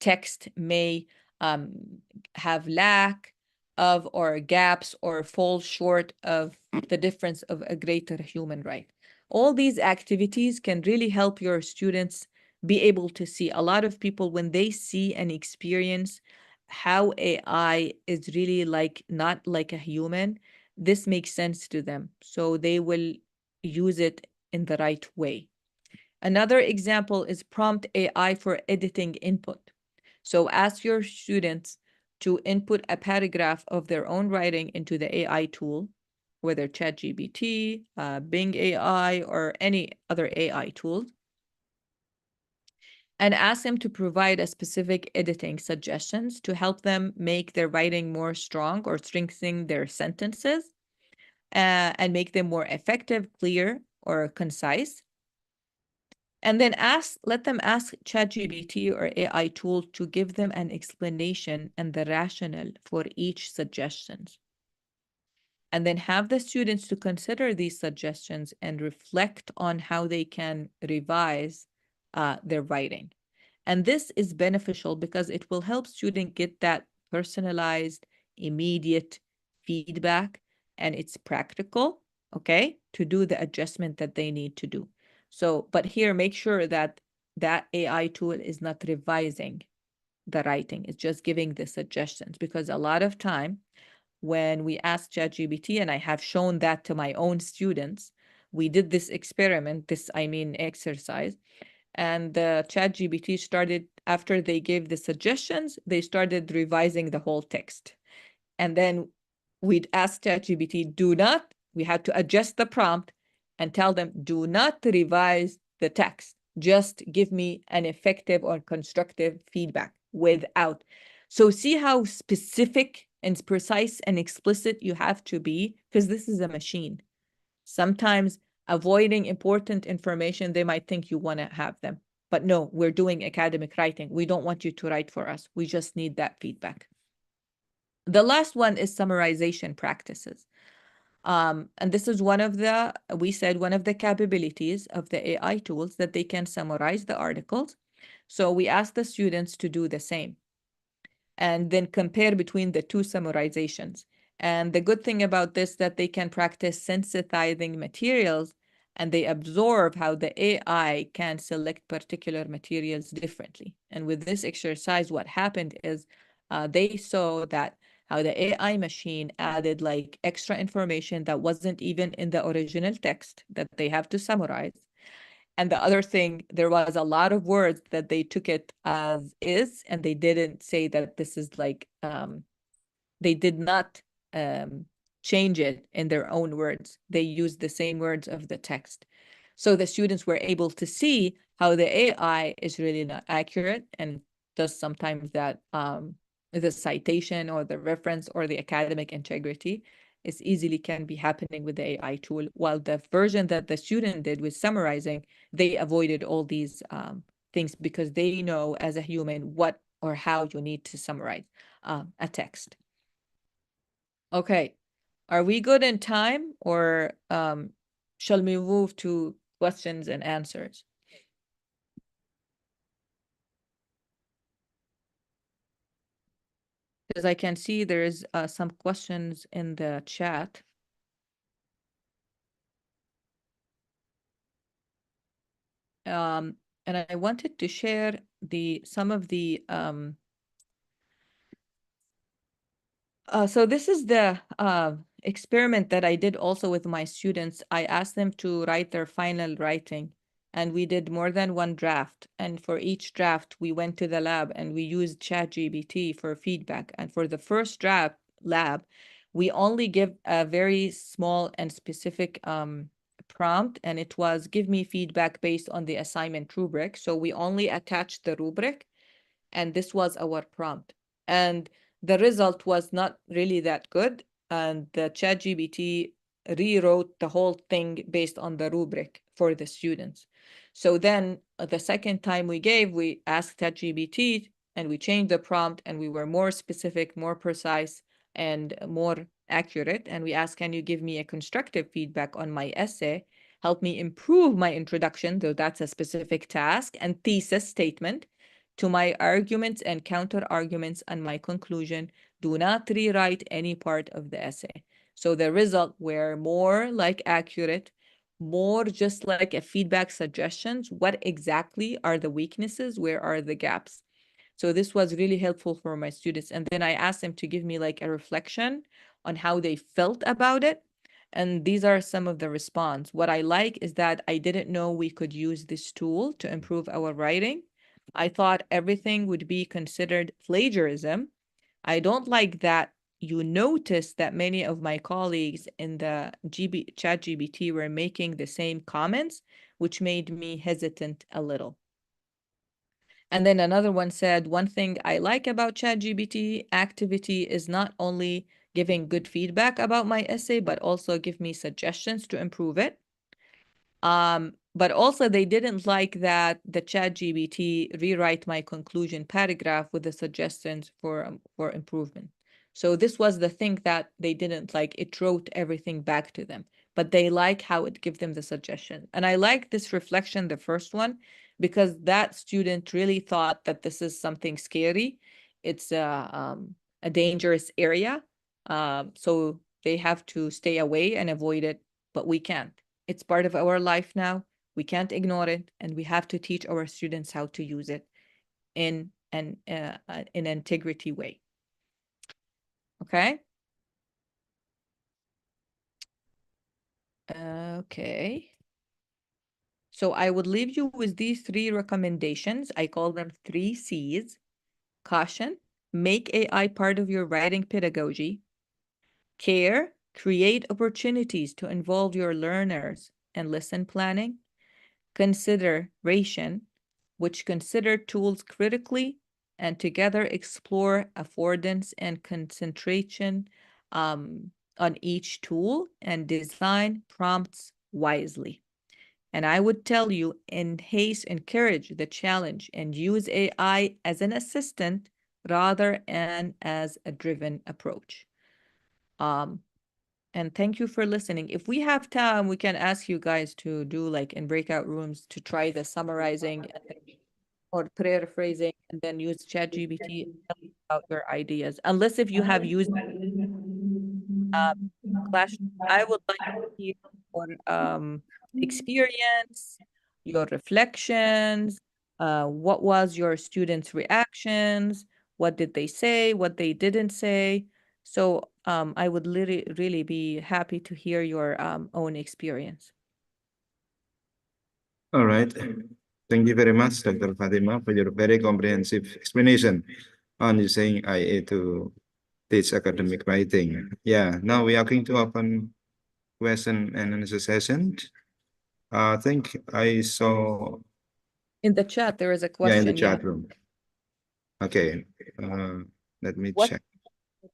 text may have lack of or gaps or fall short of the difference of a greater human right. All these activities can really help your students be able to see. A lot of people, when they see and experience how AI is really not like a human, this makes sense to them. So they will use it in the right way. Another example is prompt AI for editing input. So ask your students to input a paragraph of their own writing into the AI tool, whether ChatGPT, Bing AI, or any other AI tool, and ask them to provide a specific editing suggestions to help them make their writing more strong or strengthen their sentences and make them more effective, clear, or concise. And then let them ask ChatGPT or AI tool to give them an explanation and the rationale for each suggestions. And then have the students to consider these suggestions and reflect on how they can revise their writing. And this is beneficial because it will help students get that personalized, immediate feedback, and it's practical, okay, to do the adjustment that they need to do. So, but here, make sure that that AI tool is not revising the writing. It's just giving the suggestions, because a lot of time when we ask ChatGPT, and I have shown that to my own students, we did this experiment, exercise, and the ChatGPT started, after they gave the suggestions, they started revising the whole text. And then we'd ask ChatGPT, we had to adjust the prompt and tell them, do not revise the text. Just give me an effective or constructive feedback without. So see how specific and precise and explicit you have to be, because this is a machine. Sometimes avoiding important information, they might think you want to have them. But no, we're doing academic writing. We don't want you to write for us. We just need that feedback. The last one is summarization practices. And this is one of the capabilities of the AI tools, that they can summarize the articles. So we ask the students to do the same and then compare between the 2 summarizations. And the good thing about this, that they can practice synthesizing materials, and they absorb how the AI can select particular materials differently. And with this exercise, what happened is they saw that how the AI machine added like extra information that wasn't even in the original text that they have to summarize. And the other thing, there was a lot of words that they took it as is, and they didn't say that this is like, they did not change it in their own words. They used the same words of the text. So the students were able to see how the AI is really not accurate, and does sometimes that the citation or the reference or the academic integrity is easily can be happening with the AI tool, while the version that the student did with summarizing, they avoided all these things, because they know as a human what or how you need to summarize a text. Okay, are we good in time, or shall we move to questions and answers? Because I can see there's some questions in the chat. And I wanted to share some of the So this is the experiment that I did also with my students. I asked them to write their final writing, and we did more than one draft. And for each draft, we went to the lab and we used ChatGPT for feedback. And for the first draft lab, we only give a very small and specific prompt, and it was give me feedback based on the assignment rubric. So we only attached the rubric, and this was our prompt. And the result was not really that good. And the ChatGPT rewrote the whole thing based on the rubric for the students. So then the second time we asked ChatGPT and we changed the prompt, and we were more specific, more precise, and more accurate. And we asked, can you give me a constructive feedback on my essay? Help me improve my introduction, though that's a specific task, and thesis statement, to my arguments and counter arguments and my conclusion. Do not rewrite any part of the essay. So the result were more like accurate, more just like a feedback suggestions. What exactly are the weaknesses? Where are the gaps? So this was really helpful for my students. And then I asked them to give me like a reflection on how they felt about it. And these are some of the response. What I like is that I didn't know we could use this tool to improve our writing. I thought everything would be considered plagiarism. I don't like that you notice that many of my colleagues in the ChatGPT were making the same comments, which made me hesitant a little. And then another one said, one thing I like about ChatGPT activity is not only giving good feedback about my essay, but also give me suggestions to improve it. But also they didn't like that the ChatGPT rewrite my conclusion paragraph with the suggestions for improvement. So this was the thing that they didn't like. It wrote everything back to them, but they like how it gives them the suggestion. And I like this reflection, the first one, because that student really thought that this is something scary. It's a dangerous area. So they have to stay away and avoid it, but we can't. It's part of our life now. We can't ignore it, and we have to teach our students how to use it in an integrity way. Okay. Okay. So I would leave you with these 3 recommendations. I call them 3 C's. Caution, make AI part of your writing pedagogy. Care, create opportunities to involve your learners and lesson planning. Consideration, which consider tools critically and together explore affordance and concentration on each tool and design prompts wisely. And I would tell you, encourage the challenge and use AI as an assistant rather than as a driven approach. And thank you for listening. If we have time, we can ask you guys to do like in breakout rooms to try the summarizing or paraphrasing, and then use ChatGPT about your ideas. Unless if you have used Clash, I would like to hear your experience, your reflections, what was your students' reactions, what did they say, what they didn't say. So I would really be happy to hear your own experience. All right. Thank you very much, Dr. Fatima, for your very comprehensive explanation on using IA to teach academic writing. Yeah, now we are going to open question and answer session. I think I saw in the chat there is a question. Yeah, in the chat room. Okay, let me check.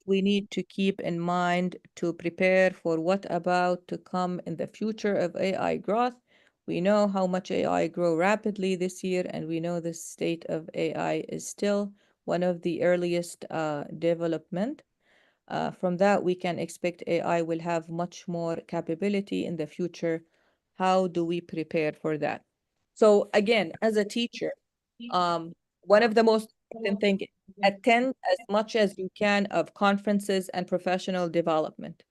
We need to keep in mind to prepare for what about to come in the future of AI growth. We know how much AI grow rapidly this year, and we know the state of AI is still one of the earliest development. From that, we can expect AI will have much more capability in the future. How do we prepare for that? So again, as a teacher, one of the most important things, attend as much as you can of conferences and professional development.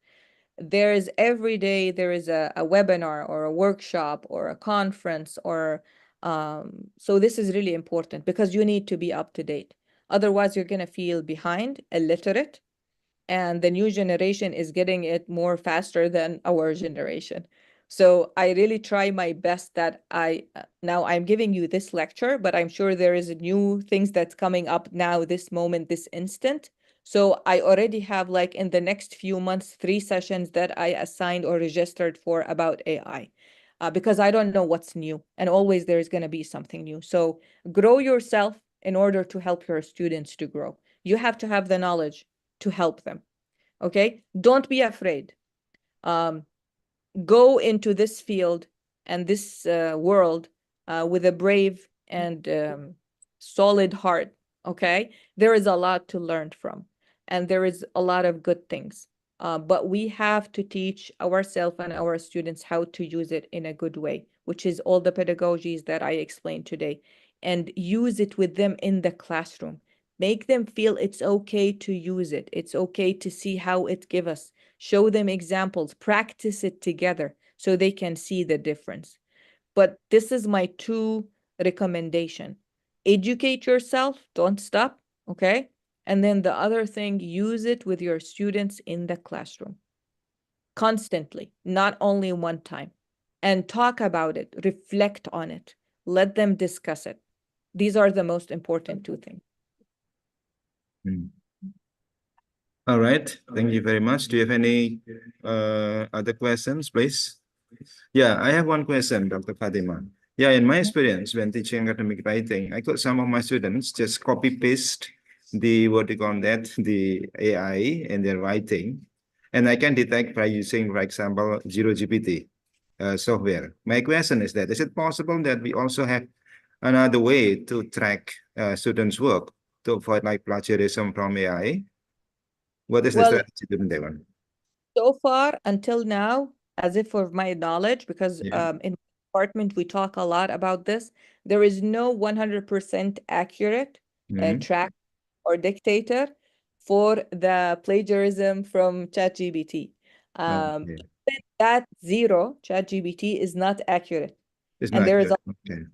There is every day, there is a webinar or a workshop or a conference or, so this is really important because you need to be up to date. Otherwise, you're going to feel behind, illiterate, and the new generation is getting it more faster than our generation. So I really try my best that now I'm giving you this lecture, but I'm sure there is new things that's coming up now, this moment, this instant. So I already have, like, in the next few months, 3 sessions that I assigned or registered for about AI, because I don't know what's new, and always there's going to be something new. So grow yourself in order to help your students to grow. You have to have the knowledge to help them. Okay? Don't be afraid. Go into this field and this world with a brave and solid heart. Okay? There is a lot to learn from, and there is a lot of good things. But we have to teach ourselves and our students how to use it in a good way, which is all the pedagogies that I explained today, and use it with them in the classroom. Make them feel it's okay to use it. It's okay to see how it gives us. Show them examples, practice it together so they can see the difference. But this is my 2 recommendation. Educate yourself, don't stop, okay? And then the other thing, use it with your students in the classroom. Constantly, not only one time. And talk about it, reflect on it, let them discuss it. These are the most important 2 things. All right, thank you very much. Do you have any other questions, please? Yeah, I have one question, Dr. Fatima. Yeah, in my experience when teaching academic writing, I got some of my students just copy paste the the AI in their writing, and I can detect by using, for example, Zero GPT software. My question is that, is it possible that we also have another way to track students' work to avoid like plagiarism from AI? What is the strategy doing that one? So far, until now, as if of my knowledge, because in the department we talk a lot about this, there is no 100% accurate track or dictator for the plagiarism from ChatGPT. That zero, ChatGPT, is not accurate. It's and not there is accurate.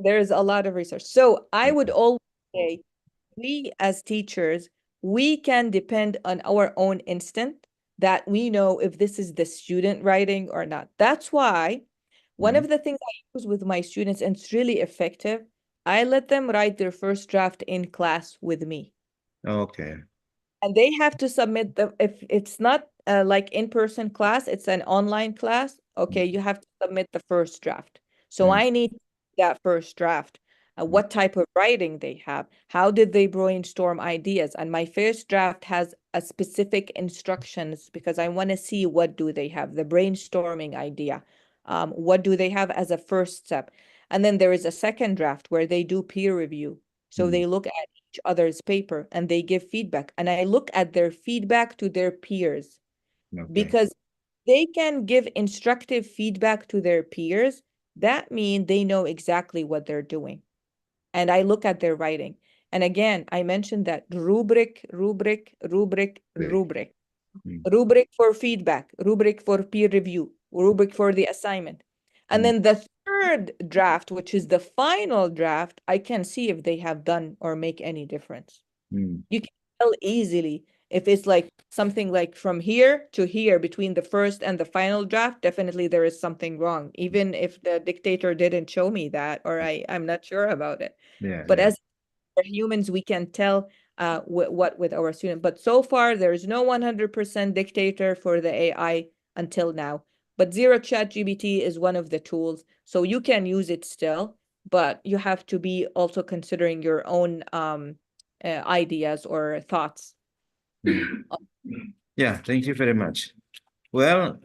there is a lot of research. So I would always say, we as teachers, we can depend on our own instinct that we know if this is the student writing or not. That's why one of the things I use with my students, and it's really effective, I let them write their first draft in class with me. Okay. And they have to submit if it's not like in-person class, it's an online class. Okay, you have to submit the first draft. So I need that first draft. What type of writing they have, how did they brainstorm ideas, and my first draft has a specific instructions because I want to see what do they have, the brainstorming idea, what do they have as a first step, and then there is a second draft where they do peer review. So they look at each other's paper and they give feedback, and I look at their feedback to their peers because they can give instructive feedback to their peers. That means they know exactly what they're doing. And I look at their writing. And again, I mentioned that rubric for feedback, rubric for peer review, rubric for the assignment. And then the third draft, which is the final draft, I can see if they have done or make any difference. You can tell easily if it's like something like from here to here between the first and the final draft, definitely there is something wrong, even if the dictator didn't show me that, or I'm not sure about it. But as humans, we can tell what with our student. But so far, there is no 100% dictator for the AI until now. But Zero ChatGPT is one of the tools, so you can use it still, but you have to be also considering your own ideas or thoughts. Yeah, thank you very much. Well,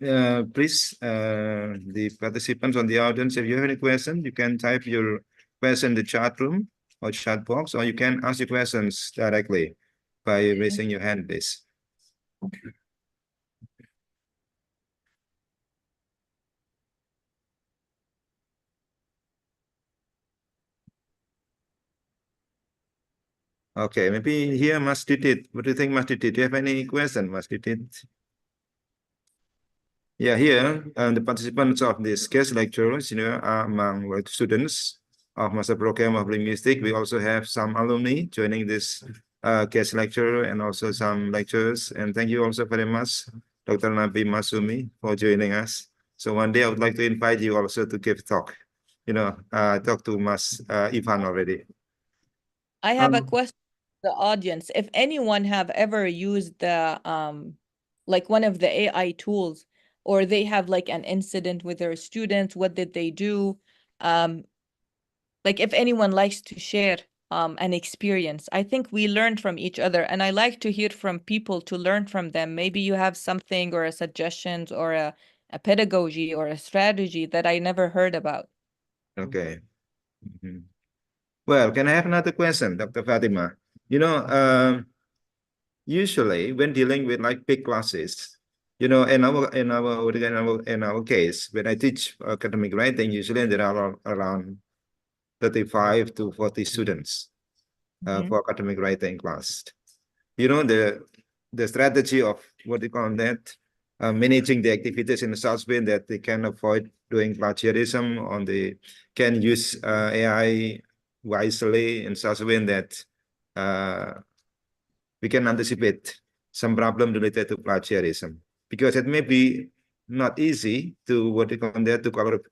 please, the participants on the audience, if you have any question, you can type your question in the chat room or chat box, or you can ask your questions directly by raising your hand, please. Okay, maybe here, Mas Didit. What do you think, Mas Didit? Do you have any question, Mas Didit? Yeah, here, the participants of this guest lecturers, are among students of Master Program of Linguistics. We also have some alumni joining this guest lecturer and also some lecturers. And thank you also very much, Dr. Nabi Masumi, for joining us. So one day I would like to invite you also to give talk. Talk to Mas Ivan already. I have a question to the audience. If anyone have ever used the like one of the AI tools, or they have like an incident with their students, what did they do? Like if anyone likes to share an experience, I think we learn from each other, and I like to hear from people to learn from them. Maybe you have something or a suggestions or a pedagogy or a strategy that I never heard about. Okay. Well, can I have another question, Dr. Fatima? Usually when dealing with like big classes, in our case, when I teach academic writing, usually there are around 35 to 40 students for academic writing class. The strategy of what you call that, managing the activities in such way that they can avoid doing plagiarism, can use AI wisely in such a way that we can anticipate some problem related to plagiarism, because it may be not easy to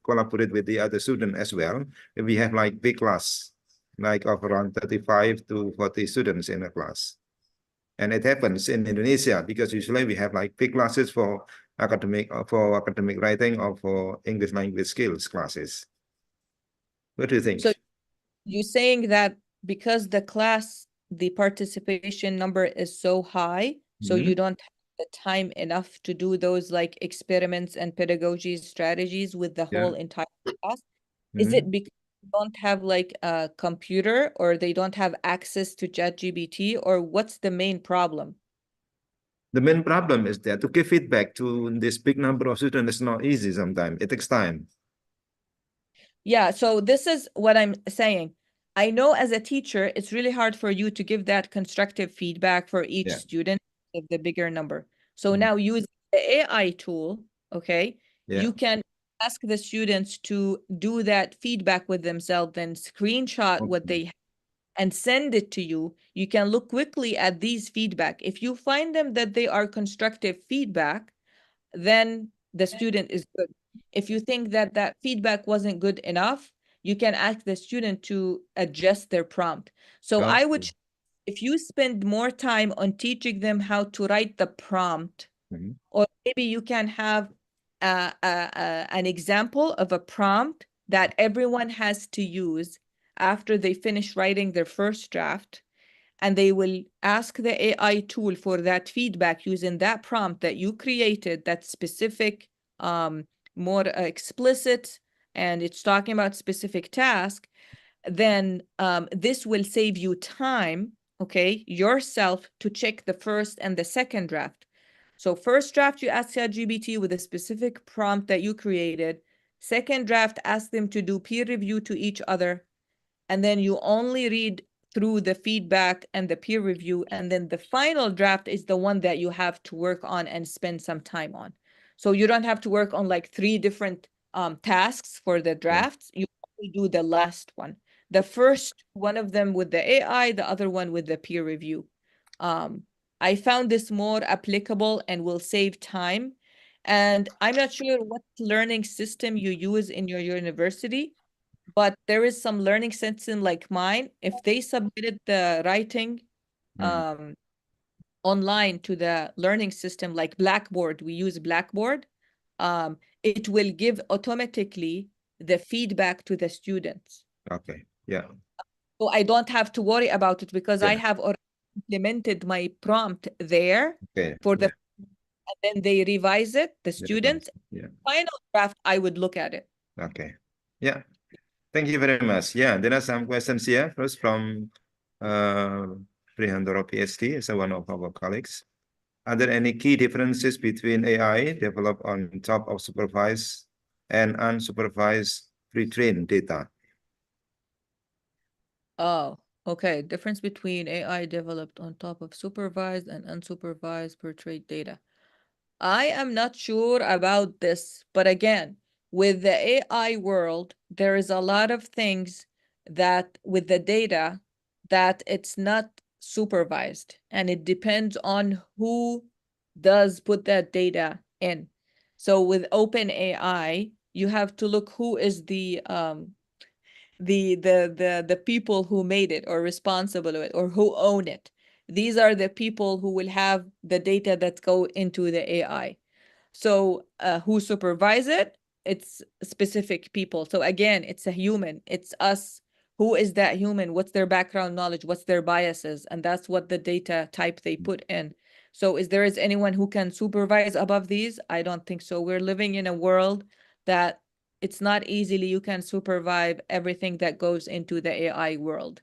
collaborate with the other student as well. If we have like big class, like of around 35 to 40 students in a class. And it happens in Indonesia because usually we have like big classes for academic writing or for English language skills classes. What do you think? So you're saying that because the participation number is so high, so you don't have the time enough to do those like experiments and pedagogy strategies with the whole entire class? Is it because you don't have like a computer, or they don't have access to ChatGPT, or what's the main problem? The main problem is that to give feedback to this big number of students is not easy sometimes. It takes time. Yeah, so this is what I'm saying. I know as a teacher, it's really hard for you to give that constructive feedback for each student of the bigger number. So now using the AI tool, okay, you can ask the students to do that feedback with themselves, then screenshot what they have and send it to you. You can look quickly at these feedback. If you find them that they are constructive feedback, then the student is good. If you think that that feedback wasn't good enough, you can ask the student to adjust their prompt. So I would, if you spend more time on teaching them how to write the prompt, or maybe you can have an example of a prompt that everyone has to use after they finish writing their first draft, and they will ask the AI tool for that feedback using that prompt that you created, that's specific, more explicit, and it's talking about specific task, then this will save you time, okay, yourself, to check the first and the second draft. So first draft, you ask ChatGPT with a specific prompt that you created. Second draft, ask them to do peer review to each other. And then you only read through the feedback and the peer review. And then the final draft is the one that you have to work on and spend some time on. So you don't have to work on like 3 different tasks for the drafts. You only do the last one. The first one of them with the AI, the other one with the peer review. I found this more applicable and will save time. And I'm not sure what learning system you use in your university, but there is some learning system like mine. If they submitted the writing online to the learning system, like Blackboard, we use Blackboard, it will give automatically the feedback to the students. Okay, yeah. So I don't have to worry about it because I have already implemented my prompt there for the, and then they revise it, the students. Final draft, I would look at it. Okay, yeah. Thank you very much. Yeah, there are some questions here. First from Prihandoro PhD, is one of our colleagues. Are there any key differences between AI developed on top of supervised and unsupervised pre-trained data? Oh, okay. Difference between AI developed on top of supervised and unsupervised pre-trained data. I am not sure about this, but again, with the AI world, there is a lot of things that with the data that it's not supervised, and it depends on who does put that data in. So with OpenAI, you have to look who is the people who made it or responsible of it or who own it. These are the people who will have the data that go into the AI. So who supervise it? It's specific people. So again, it's a human. It's us. Who is that human? What's their background knowledge? What's their biases? And that's what the data type they put in. So is anyone who can supervise above these? I don't think so. We're living in a world that it's not easily you can supervise everything that goes into the AI world,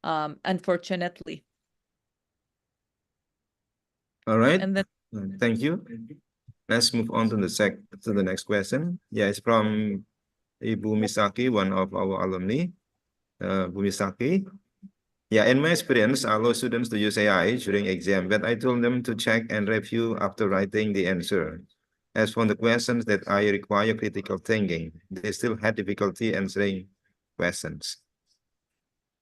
unfortunately. All right. And then thank you. Let's move on to the next question. Yeah, it's from Ibu Misaki, one of our alumni. Bu Misaki. Yeah, in my experience, I allow students to use AI during exam, but I told them to check and review after writing the answer. As for the questions that I require critical thinking, they still had difficulty answering questions.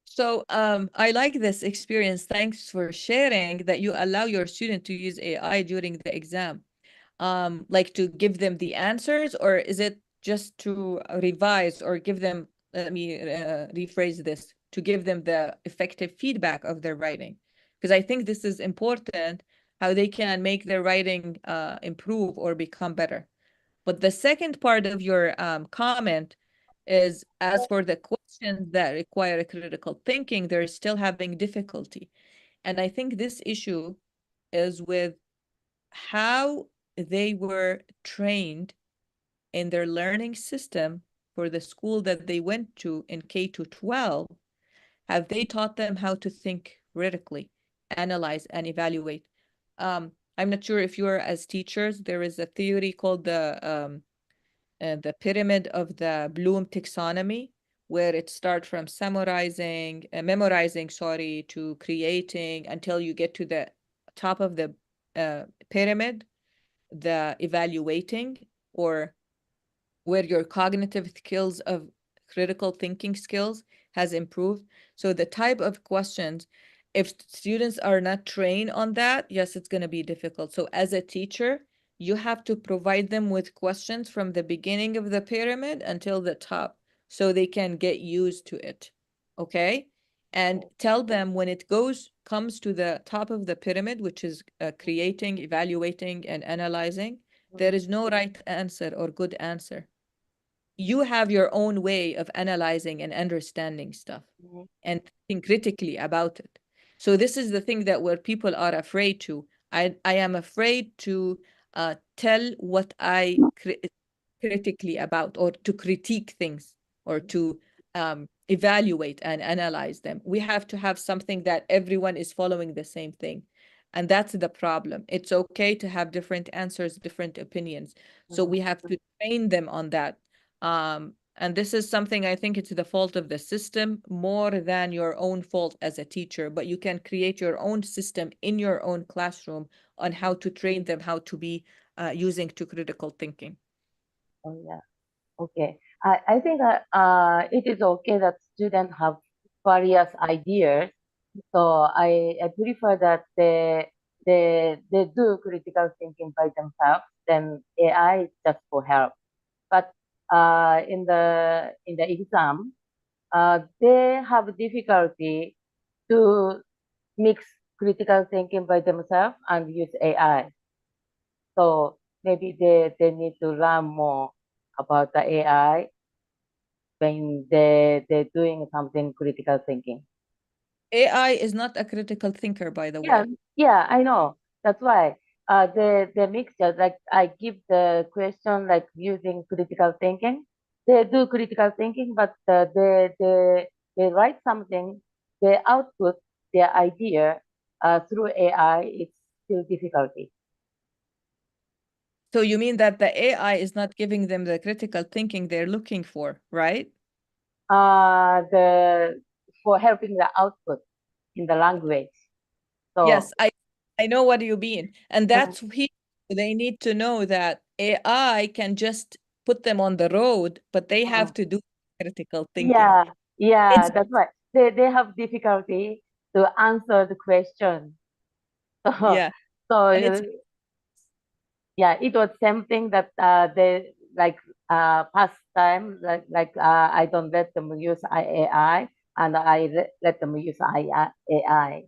So I like this experience. Thanks for sharing that you allow your student to use AI during the exam. Like to give them the answers, or is it just to revise or give them, let me rephrase this, to give them the effective feedback of their writing? Because I think this is important, how they can make their writing improve or become better. But the second part of your comment is, as for the questions that require critical thinking, they're still having difficulty. And I think this issue is with how they were trained in their learning system for the school that they went to in K-12. Have they taught them how to think critically, analyze, and evaluate? I'm not sure if you're as teachers, there is a theory called the pyramid of the Bloom taxonomy, where it starts from memorizing, to creating until you get to the top of the pyramid, the evaluating, or where your cognitive skills of critical thinking skills has improved. So the type of questions, if students are not trained on that, yes, it's going to be difficult. So as a teacher, you have to provide them with questions from the beginning of the pyramid until the top so they can get used to it. Okay? And tell them when it comes to the top of the pyramid, which is creating, evaluating, and analyzing, there is no right answer or good answer. You have your own way of analyzing and understanding stuff and think critically about it. So this is the thing that where people are afraid to. I am afraid to tell what I critically about, or to critique things, or to evaluate and analyze them. We have to have something that everyone is following the same thing. And that's the problem. It's okay to have different answers, different opinions. So we have to train them on that. And this is something I think it's the fault of the system more than your own fault as a teacher, but you can create your own system in your own classroom on how to train them, how to be using to critical thinking. Oh, yeah. Okay. I think it is okay that students have various ideas. So I prefer that they do critical thinking by themselves, then AI is just for help. But in the exam, they have difficulty to mix critical thinking by themselves and use AI. So maybe they need to learn more about the AI when they're doing something critical thinking. AI is not a critical thinker, by the Yeah, way. yeah, I know. That's why the mixture, like I give the question like using critical thinking. They do critical thinking, but they write something, they output their idea through AI. It's still difficulty. So you mean that the AI is not giving them the critical thinking they're looking for, right? For helping the output in the language. So yes, I know what you mean. And that's they need to know that AI can just put them on the road, but they have to do critical thinking. yeah, that's right. They have difficulty to answer the question. So, Yeah. so And it's yeah, it was something that they like past time, I don't let them use AI, and I let them use AI.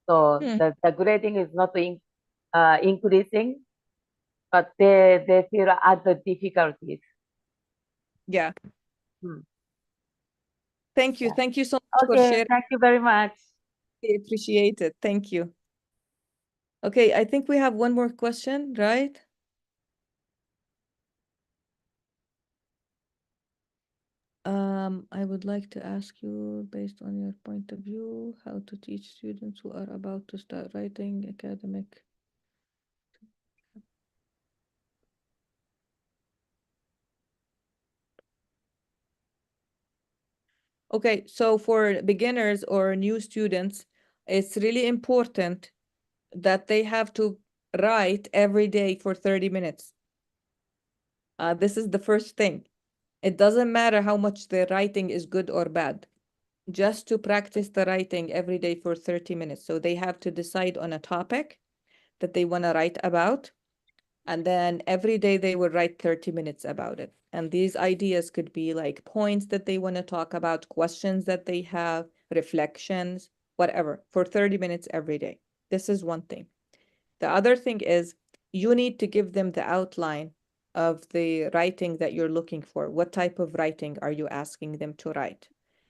So the grading is not increasing, but they feel other difficulties. yeah. Hmm. Thank you. Yeah. Thank you so much for Okay, sharing. thank you very much. I appreciate it. Thank you. Okay, I think we have one more question, right? I would like to ask you, based on your point of view, how to teach students who are about to start writing academic. Okay, so for beginners or new students, it's really important that they have to write every day for 30 minutes. This is the first thing. It doesn't matter how much the writing is good or bad, just to practice the writing every day for 30 minutes. So they have to decide on a topic that they want to write about, and then every day they will write 30 minutes about it. And these ideas could be like points that they want to talk about, questions that they have, reflections, whatever, for 30 minutes every day. This is one thing. The other thing is you need to give them the outline of the writing that you're looking for. What type of writing are you asking them to write?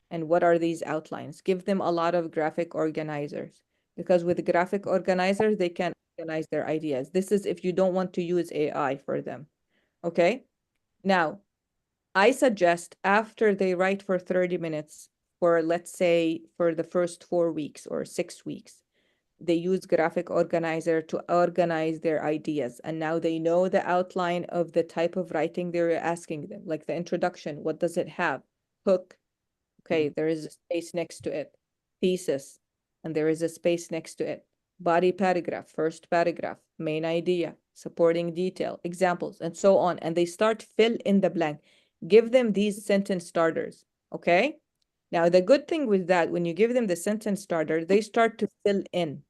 And what are these outlines? Give them a lot of graphic organizers, because with graphic organizers, they can organize their ideas. This is if you don't want to use AI for them. Okay? Now, I suggest after they write for 30 minutes, for let's say for the first 4 weeks or 6 weeks, they use graphic organizer to organize their ideas. And now they know the outline of the type of writing they're asking them, like the introduction. What does it have? Hook. Okay, there is a space next to it. Thesis, and there is a space next to it. Body paragraph, first paragraph, main idea, supporting detail, examples, and so on. And they start fill in the blank. Give them these sentence starters, okay? Now, the good thing with that, when you give them the sentence starter, they start to fill in.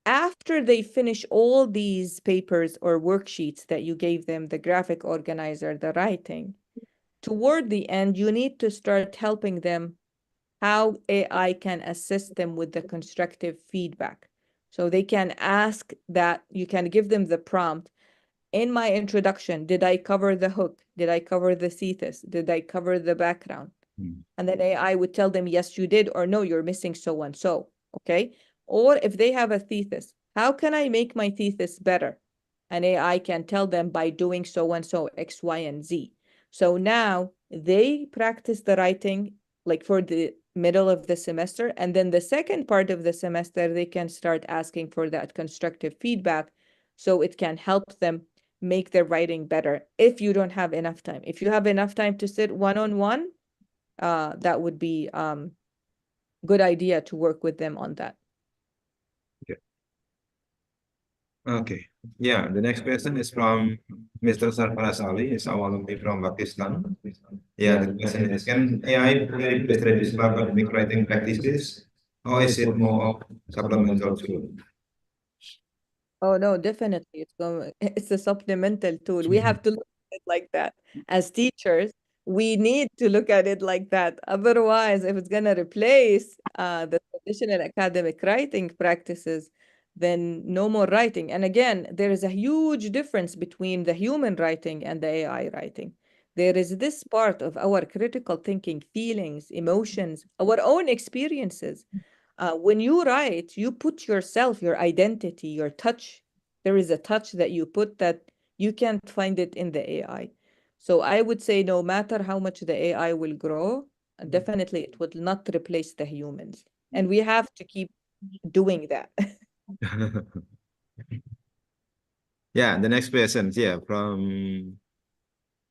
After they finish all these papers or worksheets that you gave them, the graphic organizer, the writing, toward the end, you need to start helping them how AI can assist them with the constructive feedback. So they can ask that, you can give them the prompt. In my introduction, did I cover the hook? Did I cover the thesis? Did I cover the background? And then AI would tell them, yes, you did, or no, you're missing so and so, okay? Or if they have a thesis, how can I make my thesis better? And AI can tell them by doing so and so, X, Y, and Z. So now they practice the writing like for the middle of the semester. And then the second part of the semester, they can start asking for that constructive feedback so it can help them make their writing better if you don't have enough time. If you have enough time to sit one-on-one, that would be good idea to work with them on that. Okay. Yeah, the next question is from Mr. Sarfaraz Ali, is our alumni from Pakistan. Yeah, the question is, can AI fully replace traditional academic writing practices, or is it more of supplemental tool? Oh no, definitely. It's a supplemental tool. We have to look at it like that. As teachers, we need to look at it like that. Otherwise, if it's gonna replace the traditional academic writing practices, then no more writing. And again, there is a huge difference between the human writing and the AI writing. There is this part of our critical thinking, feelings, emotions, our own experiences. When you write, you put yourself, your identity, your touch. There is a touch that you put that you can't find it in the AI. So I would say no matter how much the AI will grow, definitely it will not replace the humans. And we have to keep doing that. Yeah, the next question, yeah, from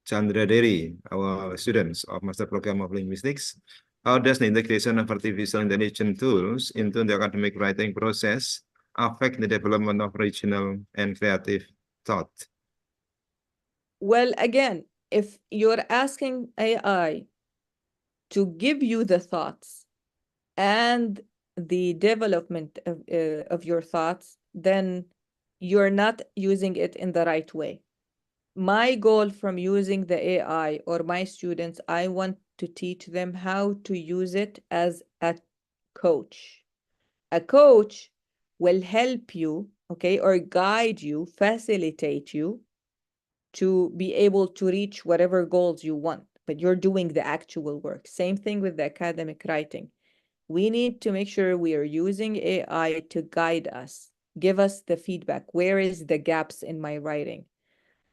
Chandra Deri, our students of Master Program of Linguistics. How does the integration of artificial intelligence tools into the academic writing process affect the development of original and creative thought? Well, again, if you're asking AI to give you the thoughts, and the development of your thoughts, then you're not using it in the right way. My goal from using the AI or my students, I want to teach them how to use it as a coach. A coach will help you, okay, or guide you, facilitate you to be able to reach whatever goals you want, but you're doing the actual work. Same thing with the academic writing. We need to make sure we are using AI to guide us, give us the feedback. Where is the gaps in my writing?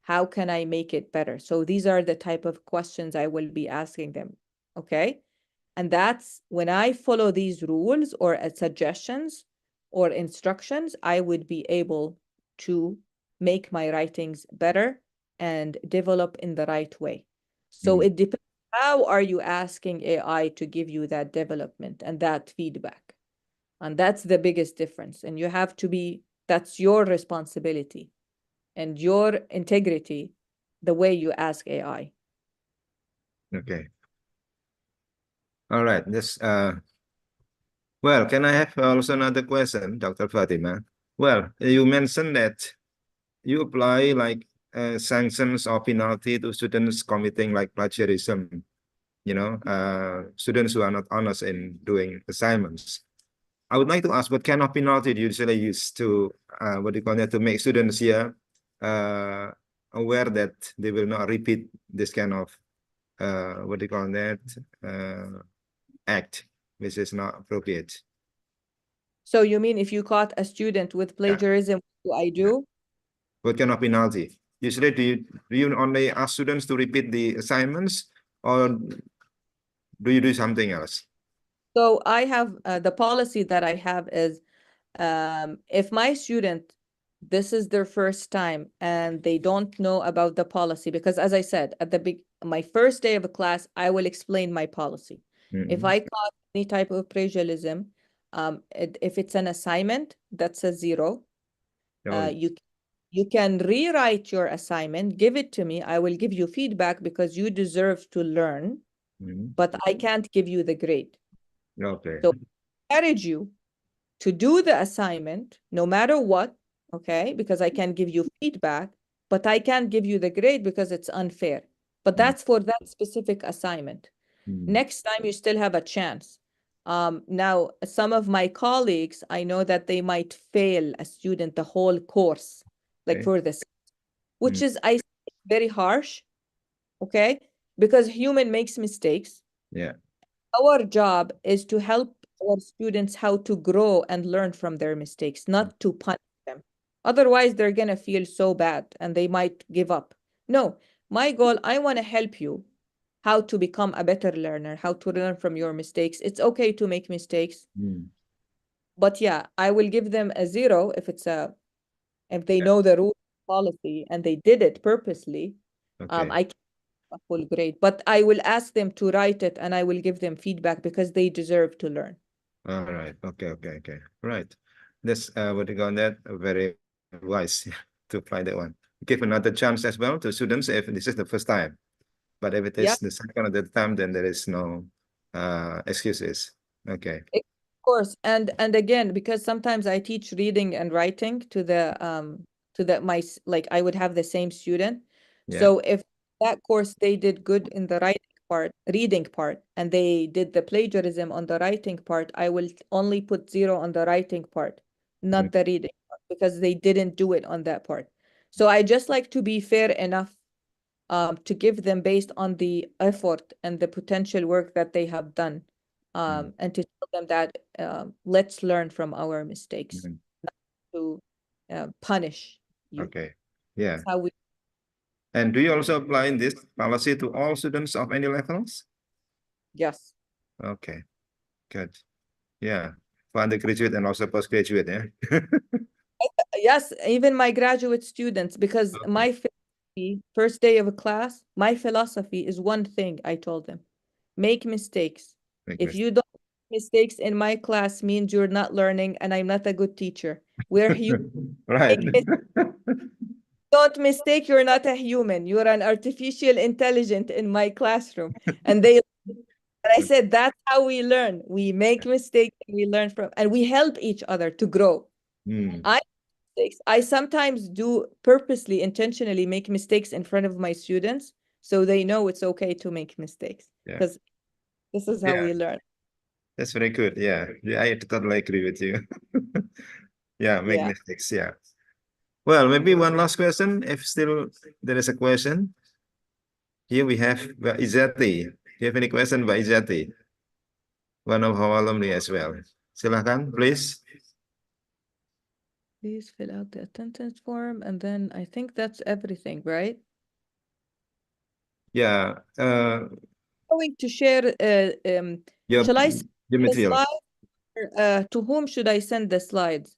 How can I make it better? So these are the type of questions I will be asking them, okay? And that's when I follow these rules or suggestions or instructions, I would be able to make my writings better and develop in the right way. So it depends. How are you asking AI to give you that development and that feedback? And that's the biggest difference. And you have to be, that's your responsibility and your integrity, the way you ask AI. Okay. All right. This well, can I have also another question, Dr. Fatima? Well, you mentioned that you apply like sanctions or penalty to students committing like plagiarism, you know, students who are not honest in doing assignments. I would like to ask, what kind of penalty do you usually use to, what do you call that, to make students here aware that they will not repeat this kind of, what do you call that, act, which is not appropriate? So you mean if you caught a student with plagiarism, what do I do? What kind of penalty? Usually, do you only ask students to repeat the assignments, or do you do something else? So I have the policy that I have is if my student, this is their first time and they don't know about the policy, because as I said, at the my first day of a class, I will explain my policy. If I caught any type of plagiarism, if it's an assignment, that's a 0. You can rewrite your assignment, give it to me. I will give you feedback because you deserve to learn, but I can't give you the grade. Okay. So I encourage you to do the assignment no matter what, okay? Because I can give you feedback, but I can't give you the grade because it's unfair. But that's for that specific assignment. Next time you still have a chance. Now, some of my colleagues, I know that they might fail a student the whole course, like for this, which is, I think, very harsh, okay? Because human makes mistakes. Yeah. Our job is to help our students how to grow and learn from their mistakes, not to punish them. Otherwise, they're going to feel so bad and they might give up. No, my goal, I want to help you how to become a better learner, how to learn from your mistakes. It's okay to make mistakes. But yeah, I will give them a 0 if it's if they know the rule policy and they did it purposely. Okay. I can a full grade, but I will ask them to write it and I will give them feedback because they deserve to learn. All right. Okay. Right. That's what you call that, very wise to apply that one. Give another chance as well to students if this is the first time. But if it is the second or the time, then there is no excuses. Okay. Of course. And again, because sometimes I teach reading and writing to my, like I would have the same student. So if that course they did good in the reading part, and they did the plagiarism on the writing part, I will only put 0 on the writing part, not the reading part, because they didn't do it on that part. So I just like to be fair enough to give them based on the effort and the potential work that they have done, and to tell them that let's learn from our mistakes, not to punish you. Okay. Yeah. That's how we. And do you also apply this policy to all students of any levels? Yes. Okay. Good. Yeah. For undergraduate and also postgraduate, yeah. Yes, even my graduate students, because my philosophy, first day of a class, my philosophy is one thing I told them: make mistakes. If you don't make mistakes in my class, means you're not learning and I'm not a good teacher. We're human. Right. Don't mistake, you're not a human. You're an artificial intelligence in my classroom. And they And I said, that's how we learn. We make mistakes, and we learn from, and we help each other to grow. I sometimes do purposely, intentionally make mistakes in front of my students, so they know it's okay to make mistakes, because this is how we learn. That's very good. Yeah, I totally agree with you. Yeah, make mistakes. Yeah. Well, maybe one last question, if still there is a question. Here we have Mbak Izati. Do you have any question, Mbak Izati? One of our alumni as well. Silakan, please. Please fill out the attendance form, and then I think that's everything, right? Yeah. Going to share. Shall I send your the material. slides? To whom should I send the slides?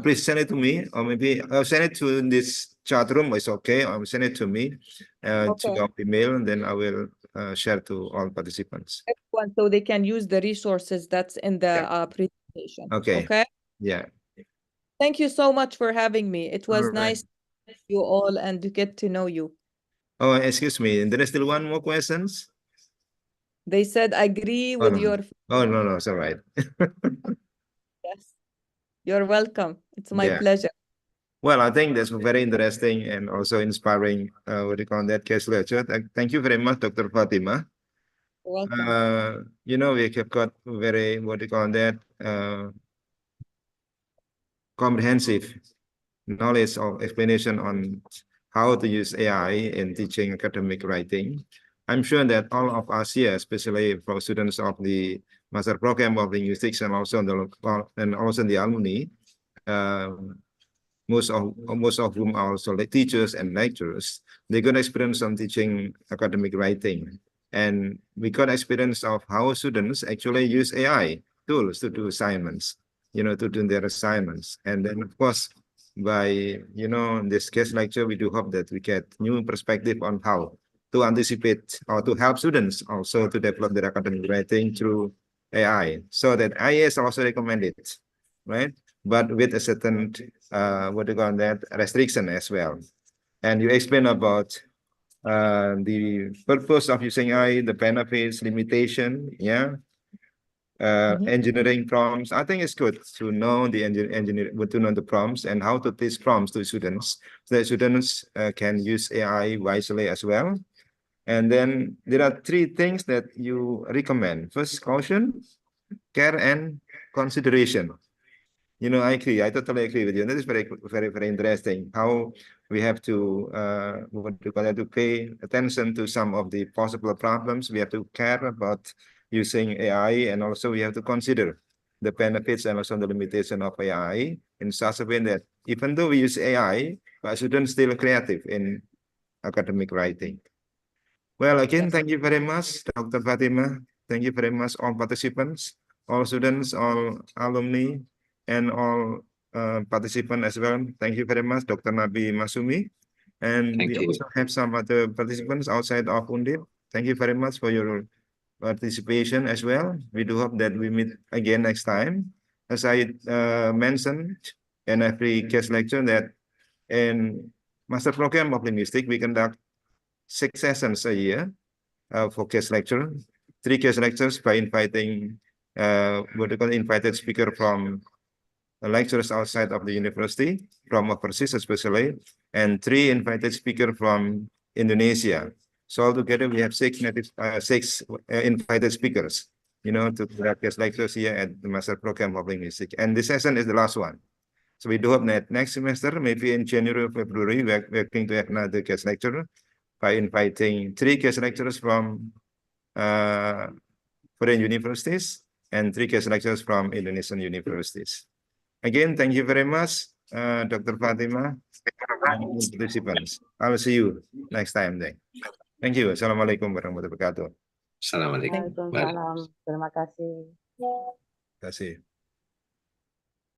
Please send it to me, or maybe I'll send it to this chat room. It's okay. I'll send it to me to your email, and then I will share to all participants. Everyone, so they can use the resources that's in the presentation. Okay. Yeah. Thank you so much for having me. It was nice to meet you all and to get to know you. Oh, excuse me. There is still one more questions. They said agree with your. Oh, no, it's all right. Yes. You're welcome. It's my pleasure. Well, I think that's very interesting and also inspiring, what do you call that, case lecture. Thank you very much, Dr. Fatima. Welcome. You know, we have got very, what do you call that, comprehensive knowledge of explanation on how to use AI in teaching academic writing. I'm sure that all of us here, especially for students of the Master Program of Linguistics and also the alumni, most of whom are also like teachers and lecturers, they got experience on teaching academic writing. And we got experience of how students actually use AI tools to do assignments, to do their assignments. And then, of course, by, this case lecture, we do hope that we get new perspective on how to anticipate or to help students also to develop their academic writing through AI. So that AI is also recommended, right? But with a certain, what do you call that, restriction as well. And you explain about the purpose of using AI, the benefits, limitation, engineering prompts. I think it's good to know the to know the prompts and how to teach prompts to students, so that students can use AI wisely as well. And then there are 3 things that you recommend. First, caution, care, and consideration. I agree. I totally agree with you. And that is very, very, very interesting. How we have to, to pay attention to some of the possible problems. We have to care about using AI, and also we have to consider the benefits and also the limitation of AI in such a way that even though we use AI, but students still creative in academic writing. Well, again, thank you very much, Dr. Fatima. Thank you very much, all participants, all students, all alumni, and all participants as well. Thank you very much, Dr. Nabi Masumi. And we also have some other participants outside of Undip. Thank you very much for your participation as well. We do hope that we meet again next time. As I mentioned in every case lecture, that in Master Program of Linguistics, we conduct 6 sessions a year for case lecture, 3 case lectures by inviting invited speaker from lecturers outside of the university, from overseas especially, and 3 invited speaker from Indonesia. So altogether we have 6 invited speakers, to conduct case lectures here at the Master Program of Linguistics. And this session is the last one. So we do hope that next semester, maybe in January or February, we're going to have another case lecture by inviting 3 case lecturers from foreign universities and 3 case lecturers from Indonesian universities. Again, thank you very much, Dr. Fatima and participants. I will see you next time then. Thank you. Assalamualaikum warahmatullahi wabarakatuh. Assalamualaikum. Waalaikumsalam. Terima kasih. Terima kasih.